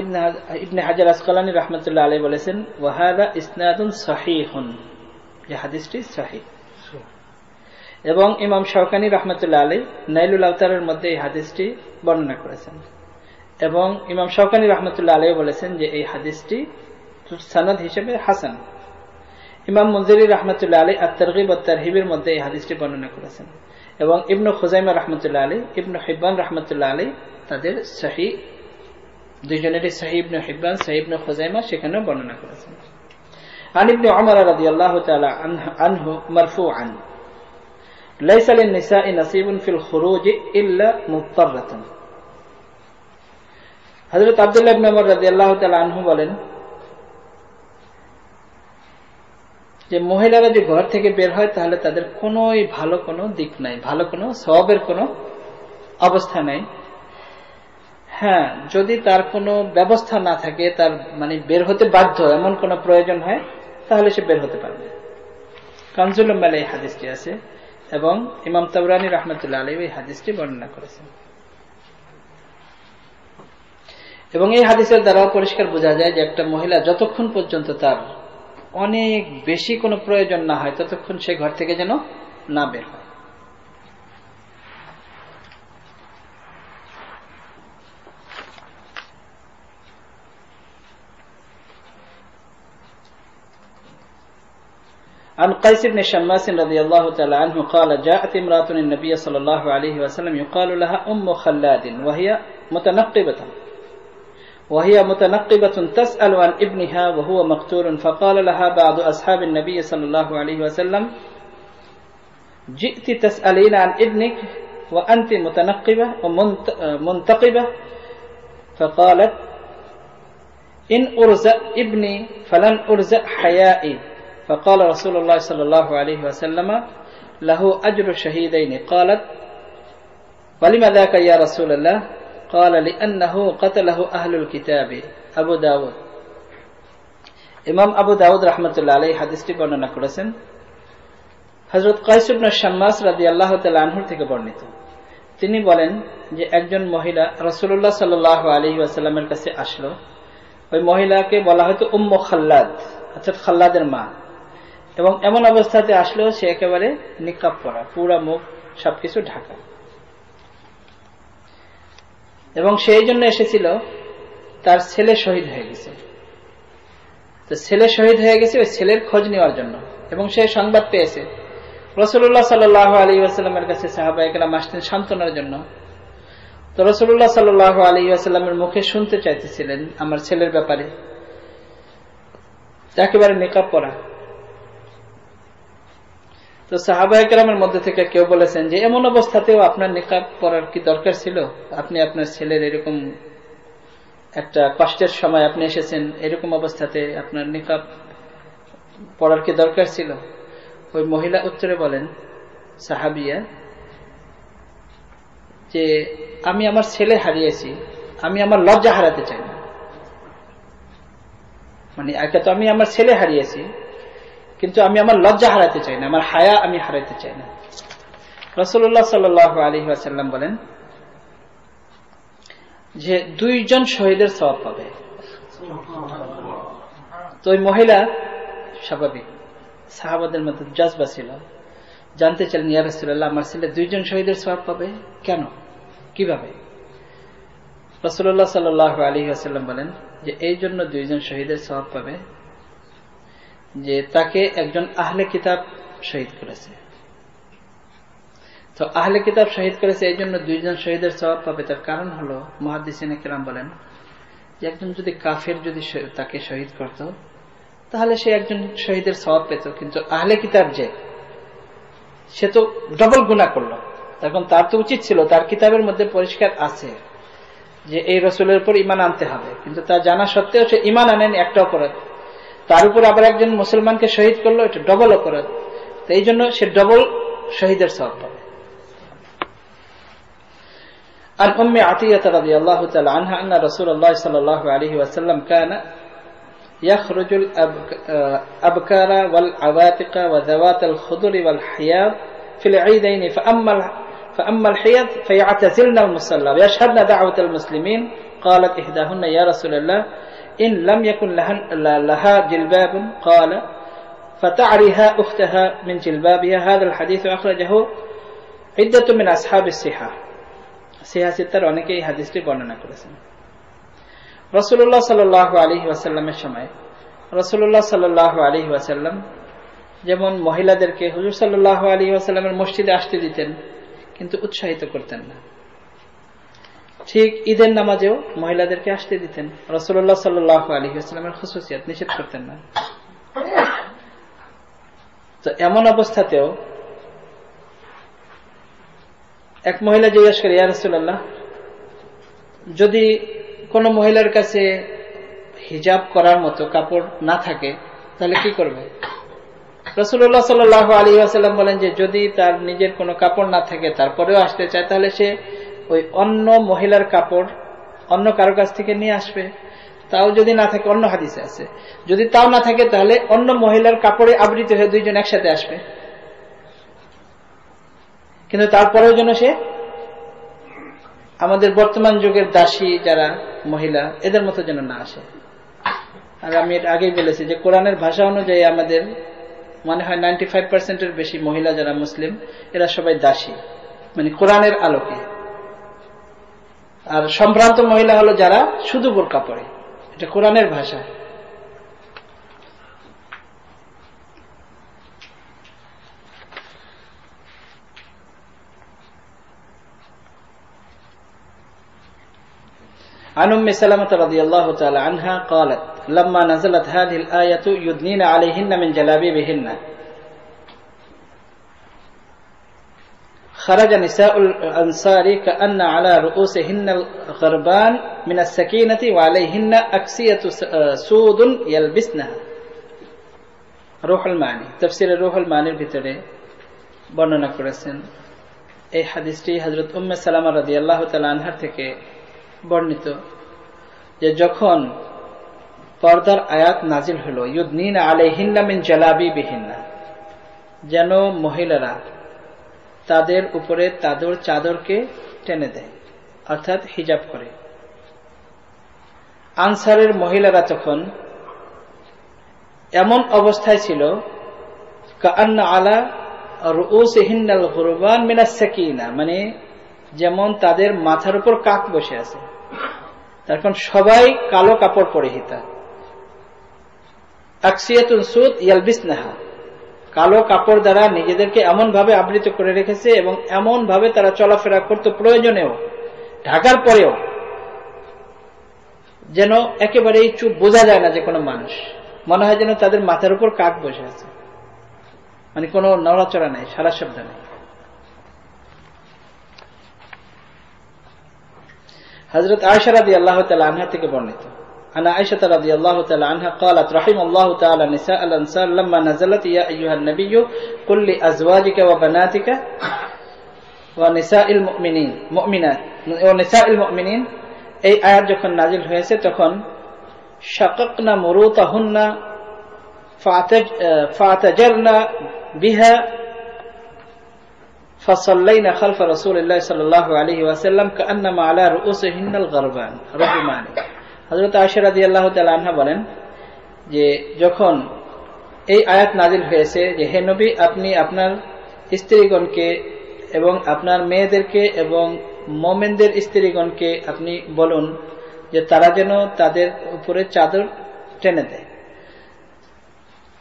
S1: ইবনে হাজার আসকালানী রাহমাতুল্লাহ আলাইহি বলেছেন ওয়া হাযা ইসনাদুন সহিহুন, যে হাদিসটি সহিহ। এবং ইমাম শাওকানী রাহমাতুল্লাহ আলাইহি নাইলুল আওতারের মধ্যে এই হাদিসটি বর্ণনা করেছেন, এবং ইমাম শাওকানী রাহমাতুল্লাহ আলাইহি বলেছেন যে এই হাদিসটি সনদ হিসেবে হাসান। ইমাম মুনজিরি রাহমাতুল্লাহ আলাইহি আত-তারগিব ওয়াত তারহিবের মধ্যে এই হাদিসটি বর্ণনা করেছেন, এবং ইবনে খুজাইমা রাহমাতুল্লাহ আলাইহি, ইবনে হিব্বান রাহমাতুল্লাহ আলাইহি তাদের সহিহ, দুইজনেরই সহিহ ইবনে হিব্বান সহিহ ইবনে খুজাইমা সেখানেও বর্ণনা করেছেন। আন ইবনে উমর রাদিয়াল্লাহু তাআলা আনহু মারফুআন লাইসা লিন-নিসাই নাসিবুন ফিল খুরুজ ইল্লা মুত্তাররাতান, হযরত আব্দুল্লাহ ইবনে উমর রাদিয়াল্লাহু তাআলা আনহু বলেন যে মহিলারা যে ঘর থেকে বের হয় তাহলে তাদের কোনোই ভালো কোনো দিক নাই, ভালো কোনো সওয়াবের কোনো অবস্থা নাই। হ্যাঁ, যদি তার কোনো ব্যবস্থা না থাকে, তার মানে বের হতে বাধ্য এমন কোনো প্রয়োজন হয় তাহলে সে বের হতে পারবে। কানজুল উম্মালে এই হাদিসটি আছে, এবং ইমাম তাবরানী রাহমাতুল্লাহ আলাইহি এই হাদিসটি বর্ণনা করেছেন। এবং এই হাদিসের দ্বারাও পরিষ্কার বোঝা যায় যে একটা মহিলা যতক্ষণ পর্যন্ত তার অনেক বেশি কোনো প্রয়োজন না হয় ততক্ষণ সে ঘর থেকে যেন না বের হয়। عن قيس بن شماس رضي الله تعالى عنه قال جاءت امرأة النبي صلى الله عليه وسلم يقال لها أم خلاد وهي متنقبة تسأل عن ابنها وهو مقتول، فقال لها بعض أصحاب النبي صلى الله عليه وسلم جئت تسألين عن ابنك وأنت متنقبة ومنتقبة، فقالت ইন উরজা ইবনি ফালান উরজা হায়াই فقال رسول الله صلى الله عليه وسلم له أجر الشهيدين قالت ولما ذاك يا رسول الله قال لأنه قتله أهل الكتاب أبو داود ইমাম আবু দাউদ রাহমাতুল্লাহ আলাইহি হাদিসটি বর্ণনা করেছেন হযরত কাইস ইবনে শাম্মাস রাদিয়াল্লাহু তাআলা আনহু থেকে বর্ণিত। তিনি বলেন যে একজন মহিলা রাসূলুল্লাহ সাল্লাল্লাহু আলাইহি ওয়াসাল্লামের কাছে আসলো। ওই মহিলাকে বলা হয়তো উম্মু খাল্লাদ, অর্থাৎ খাল্লাদের মা, এবং এমন অবস্থাতে আসলো সে একেবারে নিকাব পরা, পুরা মুখ সবকিছু ঢাকা, এবং সেই জন্য এসেছিল তার ছেলে শহীদ হয়ে গেছে। তো ছেলে শহীদ হয়ে গেছে ওই ছেলের খোঁজ নেওয়ার জন্য, এবং সে সংবাদ পেয়েছে। রাসূলুল্লাহ সাল্লাল্লাহু আলাইহি ওয়াসাল্লামের কাছে সাহাবায়ে কেরাম আসতেন সান্ত্বনার জন্য। তো রাসূলুল্লাহ সাল্লাল্লাহু আলাইহি ওয়াসাল্লামের মুখে শুনতে চাইতেছিলেন আমার ছেলের ব্যাপারে, একেবারে নিকাব পরা। তো সাহাবায়ে কেরামের মধ্যে থেকে কেউ বলেছেন যে এমন অবস্থাতেও আপনার নিকাব পরার কি দরকার ছিল? আপনি আপনার ছেলের এরকম একটা কষ্টের সময় আপনি এসেছেন, এরকম অবস্থাতে আপনার নিকাব পরার কি দরকার ছিল? ওই মহিলা উত্তরে বলেন, সাহাবিয়া, যে আমি আমার ছেলে হারিয়েছি, আমি আমার লজ্জা হারাতে চাই না। মানে একে তো আমি আমার ছেলে হারিয়েছি, কিন্তু আমি আমার লজ্জা হারাতে চাই না, আমার হায়া আমি হারাতে চাই না। রাসূলুল্লাহ সাল্লাল্লাহু আলাইহি ওয়াসাল্লাম বলেন যে 2 জন শহীদের সওয়াব পাবে। তো ওই মহিলা স্বাভাবিক সাহাবাদের মধ্যে জাজবা ছিল, জানতে চাইলেন ইয়া রাসূলুল্লাহ আমার ছেলে 2 জন শহীদের সওয়াব পাবে কেন, কিভাবে? রাসূলুল্লাহ সাল্লাল্লাহু আলাইহি ওয়াসাল্লাম বলেন যে এই জন্য 2 জন শহীদের সওয়াব পাবে যে তাকে একজন আহলে কিতাব শহীদ করেছে। তো আহলে কিতাব শহীদ করেছে এই জন্য 2 জন শহীদের সওয়াব পাবে। তার কারণ হলো মুহাদ্দিসিনে কেরাম বলেন যে একজন যদি কাফের যদি তাকে শহীদ করত তাহলে সে একজন শহীদের সওয়াব পেত, কিন্তু আহলে কিতাব যে সে তো ডবল গুনাহ করলো। তখন তার তো উচিত ছিল, তার কিতাবের মধ্যে পরিষ্কার আছে যে এই রাসূলের উপর ঈমান আনতে হবে, কিন্তু তা জানা সত্ত্বেও সে ঈমান আনেনি, একটা অপরাধ। তার উপর আবার একজন মুসলমানকে শহীদ করলো, এটা ডবল অপরাধ। তো এই জন্য সে ডবল শহীদের সওয়াব পাবে। عن أم عطية رضي الله تعالى عنها أن رسول الله صلى الله عليه وسلم كان يخرج الأبكار والعواتق وذوات الخضر والحياض في العيدين فأما الحيض فيعتزلن المصلى ويشهدن دعوة المسلمين. قالت إحداهن يا رسول الله إن لم يكن لها جلباب قال فتعريها أختها من جلبابها. هذا الحديث أخرجه عدة من أصحاب الصحة. সিহাসিত্তার অনেকেই হাদিসটি বর্ণনা করেছেন। রাসূলুল্লাহ সাল্লাল্লাহু আলাইহি ওয়াসাল্লামের সময় রাসূলুল্লাহ সাল্লাল্লাহু আলাইহি ওয়াসাল্লাম যেমন মহিলাদেরকে হুজুর সাল্লাল্লাহু আলাইহি ওয়াসাল্লামের মসজিদে আসতে দিতেন, কিন্তু উৎসাহিত করতেন না। ঠিক ঈদের নামাজেও মহিলাদেরকে আসতে দিতেন, রাসূলুল্লাহ সাল্লাল্লাহু আলাইহি ওয়াসাল্লামের খুসুসিয়াত নিষেধ করতেন না। তো এমন অবস্থাতেও এক মহিলা জিজ্ঞাসা করে, ইয়া রাসূলুল্লাহ, যদি কোনো মহিলার কাছে হিজাব করার মতো কাপড় না থাকে তাহলে কি করবে? রাসূলুল্লাহ সাল্লাল্লাহু আলাইহি ওয়াসাল্লাম বলেন যে যদি তার নিজের কোনো কাপড় না থাকে তারপরেও আসতে চায় তাহলে সে ওই অন্য মহিলার কাপড় অন্য কারো কাছ থেকে নিয়ে আসবে। তাও যদি না থাকে, অন্য হাদিসে আছে, যদি তাও না থাকে তাহলে অন্য মহিলার কাপড়ে আবৃত হয়ে 2 জন একসাথে আসবে, কিন্তু তারপরেও যেন সে আমাদের বর্তমান যুগের দাসী যারা মহিলা এদের মতো যেন না আসে। আর আমি এটা আগেই বলেছি যে কোরআনের ভাষা অনুযায়ী আমাদের মনে হয় 95% বেশি মহিলা যারা মুসলিম এরা সবাই দাসী, মানে কোরআনের আলোকে। আর সম্ভ্রান্ত মহিলা হলো যারা শুধু বোরকা পরে, এটা কোরআনের ভাষা। عن أم سلمة رضي الله تعالى عنها قالت لما نزلت هذه الآية يدنين عليهن من جلابيبهن خرج نساء الأنصار كأن على رؤوسهن الغربان من السكينة وعليهن أكسية سود يلبسنها রুহুল মানি তাফসীরে রুহুল মানির ভিতরে বর্ণনা করেছেন। এই হাদিসটি হযরত উম্মে সালামা রাদিয়াল্লাহু তাআলা আনহার থেকে বর্ণিত যে যখন পর্দার আয়াত নাজিল হলো ইউদনিনা আলাইহিন্না মিন জালাবিবিহিন্না, যেন মহিলারা তাদের উপরে তাদের চাদরকে টেনে দেয়, অর্থাৎ হিজাব করে। আনসারের মহিলারা তখন এমন অবস্থায় ছিল কাআন্না আলা রুউসিহিন্নাল গুরবান মিনাস সাকিনা, মানে যেমন তাদের মাথার উপর কাক বসে আছে। তখন সবাই কালো কাপড় পরিহিতা, আকসিয়াতুন সুদ ইয়ালবিসনাহা, কালো কাপড় দ্বারা নিজেদেরকে এমন ভাবে আবৃত করে রেখেছে এবং এমন ভাবে তারা চলাফেরা করতে প্রয়োজনেও ঢাকার পরেও যেন একেবারেই চুপ, বোঝা যায় না যে কোনো মানুষ, মনে হয় যেন তাদের মাথার উপর কাক বসে আছে, মানে কোনো নড়াচড়া নেই, সারা শব্দ নেই। হযরত আয়েশা রাদিয়াল্লাহু তাআলা আনহা থেকে বর্ণিত, আনা আয়েশা রাদিয়াল্লাহু তাআলা আনহা قالت رحم الله تعالى نساء الانصار لما نزلت يا ايها النبي قل لازواجك وبناتك ونساء المؤمنين مؤمنات ونساء المؤمنين, এই আয়াত যখন নাজিল হয়েছে তখন শাকাকনা মুরুতাহুন্না ফাতাজারনা বিহা فصلينا خلف رسول الله صلى الله عليه وسلم كأنما على رؤوسهن الغربان رحماني। হযরত আয়েশা রাদিয়াল্লাহু তাআলা আনহা বলেন যে যখন এই আয়াত নাজিল হয়েছে যে হে নবী, আপনি আপনার স্ত্রীগণকে এবং আপনার মেয়েদেরকে এবং মুমিনদের স্ত্রীগণকে আপনি বলুন যে তারা যেন তাদের উপরে চাদর টেনে দেয়।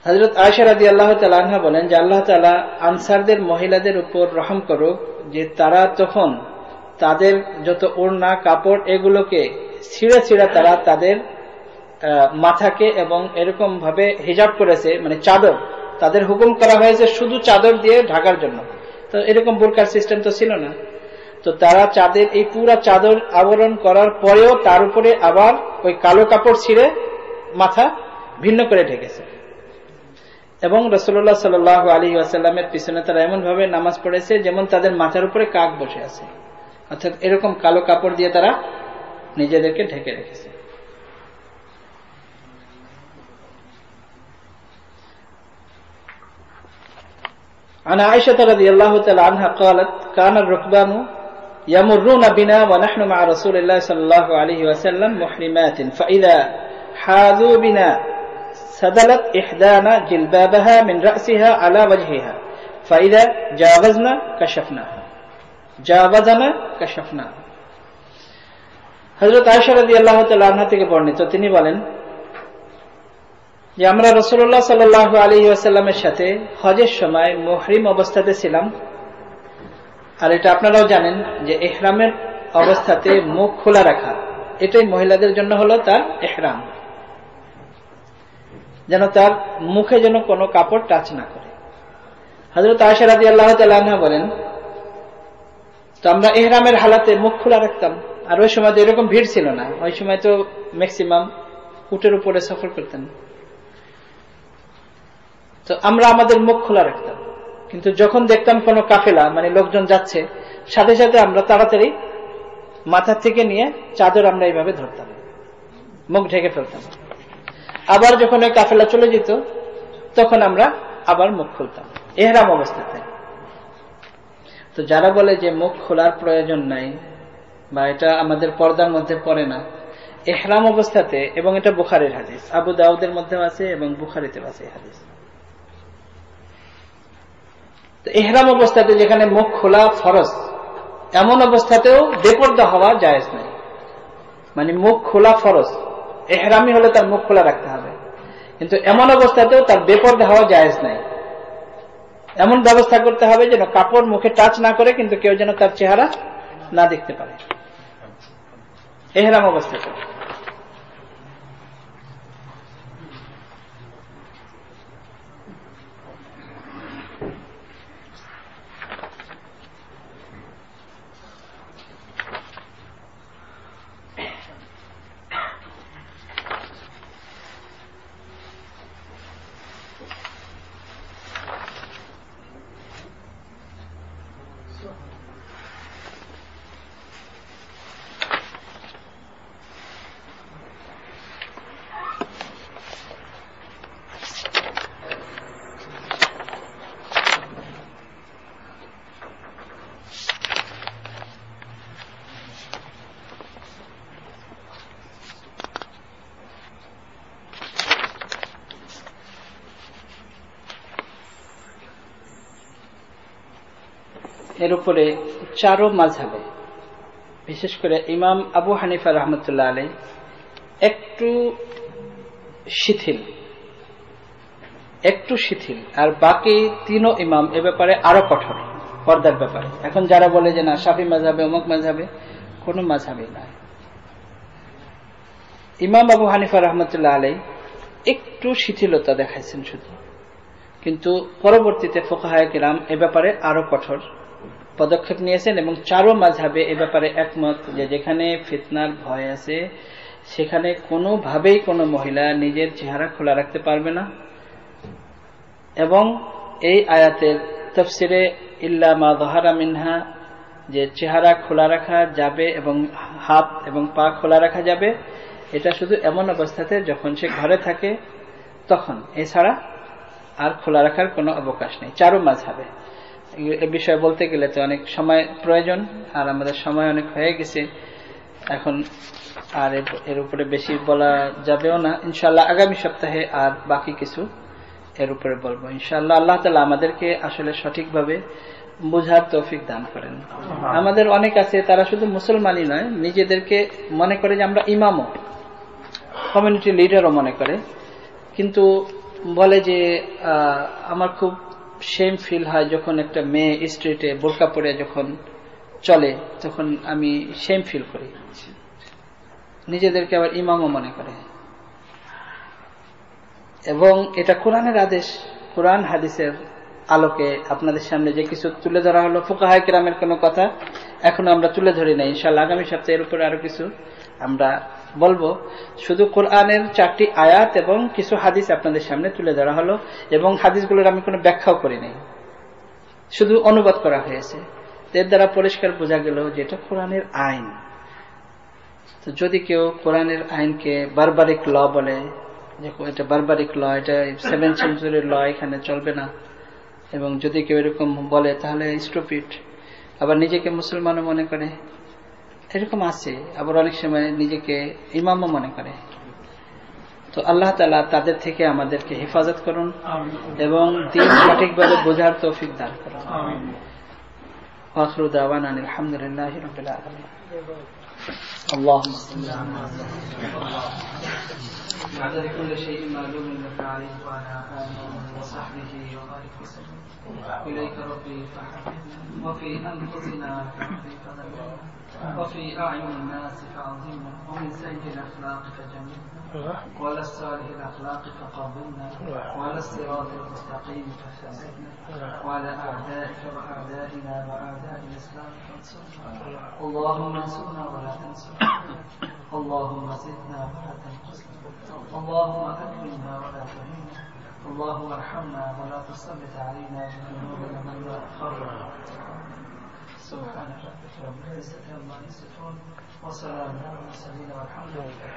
S1: হযরত আয়েশা রাদিয়াল্লাহু তাআলা আনহা বলেন যে আল্লাহ তাআলা আনসারদের মহিলাদের উপর রহম করুক, যে তারা তখন তাদের যত ওড়না কাপড় এগুলোকে ছিঁড়ে ছিঁড়ে তারা তাদের মাথাকে এবং এরকম ভাবে হিজাব করেছে, মানে চাদর, তাদের হুকুম করা হয়েছে শুধু চাদর দিয়ে ঢাকার জন্য, তো এরকম বোরকার সিস্টেম তো ছিল না। তো তারা চাঁদের এই পুরা চাদর আবরণ করার পরেও তার উপরে আবার ওই কালো কাপড় ছিঁড়ে মাথা ভিন্ন করে ঢেকেছে। এবং রাসূলুল্লাহ সাল্লাল্লাহু আলাইহি ওয়াসাল্লামের পিছনে তারা এমন ভাবে নামাজ পড়েছে যেমন তাদের মাথার উপরে কাক বসে আছে, অর্থাৎ এরকম কালো কাপড় দিয়ে তারা নিজেদেরকে ঢেকে রেখেছে। عن عائشة رضي الله تعالى عنها قالت كان الركبان يمرون بنا ونحن مع رسول الله صلى الله عليه وسلم محرمات فإذا حاذوا بنا سدلت إحدانا جلبابها من رأسها على وجهها فإذا جاوزنا كشفنا হযরত আয়েশা রাদিয়াল্লাহু তাআলা আনহা থেকে বর্ণিত, তিনি বলেন যে আমরা রাসূলুল্লাহ সাল্লাল্লাহু আলাইহি ওয়াসাল্লামের সাথে হজের সময় মুহরিম অবস্থাতে ছিলাম। আর এটা আপনারাও জানেন যে ইহরামের অবস্থাতে মুখ খোলা রাখা, এটাই মহিলাদের জন্য হলো তার ইহরাম, যেন তার মুখে যেন কোনো কাপড় টাচ না করে। হযরত আয়েশা রাদিয়াল্লাহু তাআলা আনহা বলেন তো আমরা ইহরামের হালাতে মুখ খোলা রাখতাম। আর ওই সময় তো এরকম ভিড় ছিল না, ওই সময় তো ম্যাক্সিমাম উটের উপরে সফর করতেন, তো আমরা আমাদের মুখ খোলা রাখতাম। কিন্তু যখন দেখতাম কোনো কাফেলা মানে লোকজন যাচ্ছে, সাথে সাথে আমরা তাড়াতাড়ি মাথা থেকে নিয়ে চাদর আমরা এইভাবে ধরতাম, মুখ ঢেকে ফেলতাম। আবার যখন ওই কাফেলা চলে যেত তখন আমরা আবার মুখ খুলতাম ইহরাম অবস্থাতে। তো যারা বলে যে মুখ খোলার প্রয়োজন নাই বা এটা আমাদের পর্দার মধ্যে পড়ে না, ইহরাম অবস্থাতে, এবং এটা বুখারীর হাদিস, আবু দাউদের মধ্যেও আছে এবং বুখারীতেও আছে হাদিস। তো ইহরাম অবস্থাতে যেখানে মুখ খোলা ফরজ, এমন অবস্থাতেও বেপর্দা হওয়া জায়েজ নাই, মানে মুখ খোলা ফরজ, ইহরামি হলে তার মুখ খোলা রাখতে হবে, কিন্তু এমন অবস্থাতেও তার বেপর্দা হওয়া জায়েজ নাই। এমন ব্যবস্থা করতে হবে যেন কাপড় মুখে টাচ না করে, কিন্তু কেউ যেন তার চেহারা না দেখতে পারে ইহরাম অবস্থাতে। এর উপরে চারো মাযহাবে, বিশেষ করে ইমাম আবু হানিফা রহমতুল্লাহ আলাইহি একটু শিথিল, আর বাকি তিনও ইমাম এ ব্যাপারে আরো কঠোর পর্দার ব্যাপারে। এখন যারা বলে যে না শাফি মাযহাবে অমুক মাযহাবে, কোন মাযহাবে নয়। ইমাম আবু হানিফা রহমতুল্লাহ আলাইহি একটু শিথিলতা দেখাইছেন শুধু, কিন্তু পরবর্তীতে ফুকাহায়ে কিরাম এ ব্যাপারে আরো কঠোর পদক্ষেপ নিয়েছেন এবং চারো মাযহাবে এ ব্যাপারে একমত যে যেখানে ফিতনার ভয় আছে সেখানে কোনোভাবেই কোনো মহিলা নিজের চেহারা খোলা রাখতে পারবে না। এবং এই আয়াতের তাফসিরে ইল্লা মা যাহারা মিনহা, যে চেহারা খোলা রাখা যাবে এবং হাত এবং পা খোলা রাখা যাবে, এটা শুধু এমন অবস্থাতে যখন সে ঘরে থাকে তখন, এছাড়া আর খোলা রাখার কোনো অবকাশ নেই চারো মাযহাবে। এ বিষয়ে বলতে গেলে তো অনেক সময় প্রয়োজন, আর আমাদের সময় অনেক হয়ে গেছে এখন, আর এর উপরে বেশি বলা যাবেও না। ইনশাআল্লাহ আগামী সপ্তাহে আর বাকি কিছু এর উপরে বলবো ইনশাআল্লাহ। আল্লাহ তাআলা আমাদেরকে আসলে সঠিকভাবে বুঝার তৌফিক দান করেন। আমাদের অনেক আছে তারা শুধু মুসলমানই নয়, নিজেদেরকে মনে করে যে আমরা ইমামও, কমিউনিটি লিডারও মনে করে, কিন্তু বলে যে আমার খুব শেম ফিল হয় যখন একটা মেয়ে স্ট্রিটে বোরকা পরে যখন চলে, তখন আমি শেম ফিল করি। নিজেদেরকে আবার ইমামও মনে করে, এবং এটা কোরআনের আদেশ। কোরআন হাদিসের আলোকে আপনাদের সামনে যে কিছু তুলে ধরা হলো, ফুকাহায়ে কিরামের কোনো কথা এখনো আমরা তুলে ধরি নাই। ইনশাআল্লাহ আগামী সপ্তাহে এর উপরে আরো কিছু আমরা বলবো। শুধু কোরআনের 4টি আয়াত এবং কিছু হাদিস আপনাদের সামনে তুলে ধরা হলো, এবং হাদিসগুলোর আমি কোনো ব্যাখ্যাও করি নাই, শুধু অনুবাদ করা হয়েছে। এর দ্বারা পরিষ্কার বোঝা গেল যে এটা কোরআনের আইন। তো যদি কেউ কোরআনের আইনকে বারবারিক ল বলে, যে এটা বারবারিক ল, এটা 7th সেঞ্চুরির ল, এখানে চলবে না, এবং যদি কেউ এরকম বলে তাহলে স্টুপিড, আবার নিজেকে মুসলমানও মনে করে, এরকম আছে। আবার অনেক সময় নিজেকে ইমামও মনে করে। তো আল্লাহ তাআলা তাদের থেকে আমাদেরকে হেফাজত করুন এবং দ্বীন সঠিকভাবে বোঝার তৌফিক দান করুন। আখিরু দাওয়ানা আলহামদুলিল্লাহি রাব্বিল আলামিন। اللهم صل على كل شيء معلوم لك عليه وعلى آله وصحبه وبارك وسلم. إليك ربي فحببنا، وفي أنفسنا فحببنا، وفي أعين الناس فعظمنا، ومن سيء الأخلاق فجنبنا، وعلى الصالح الأخلاق فقبلنا، وعلى الصراط المستقيم فثبتنا، وعلى أعدائك وأعدائنا وأعداء الإسلام فانصرنا. اللهم انصرنا ولا تنصرنا، اللهم زدنا ولا تنقصنا، اللهم أكرمنا ولا تهنا، اللهم ارحمنا ولا تسلط علينا بذنوبنا من لا يخافك. سبحان ربك رب العزة عما يصفون، وسلام على المرسلين والحمد لله.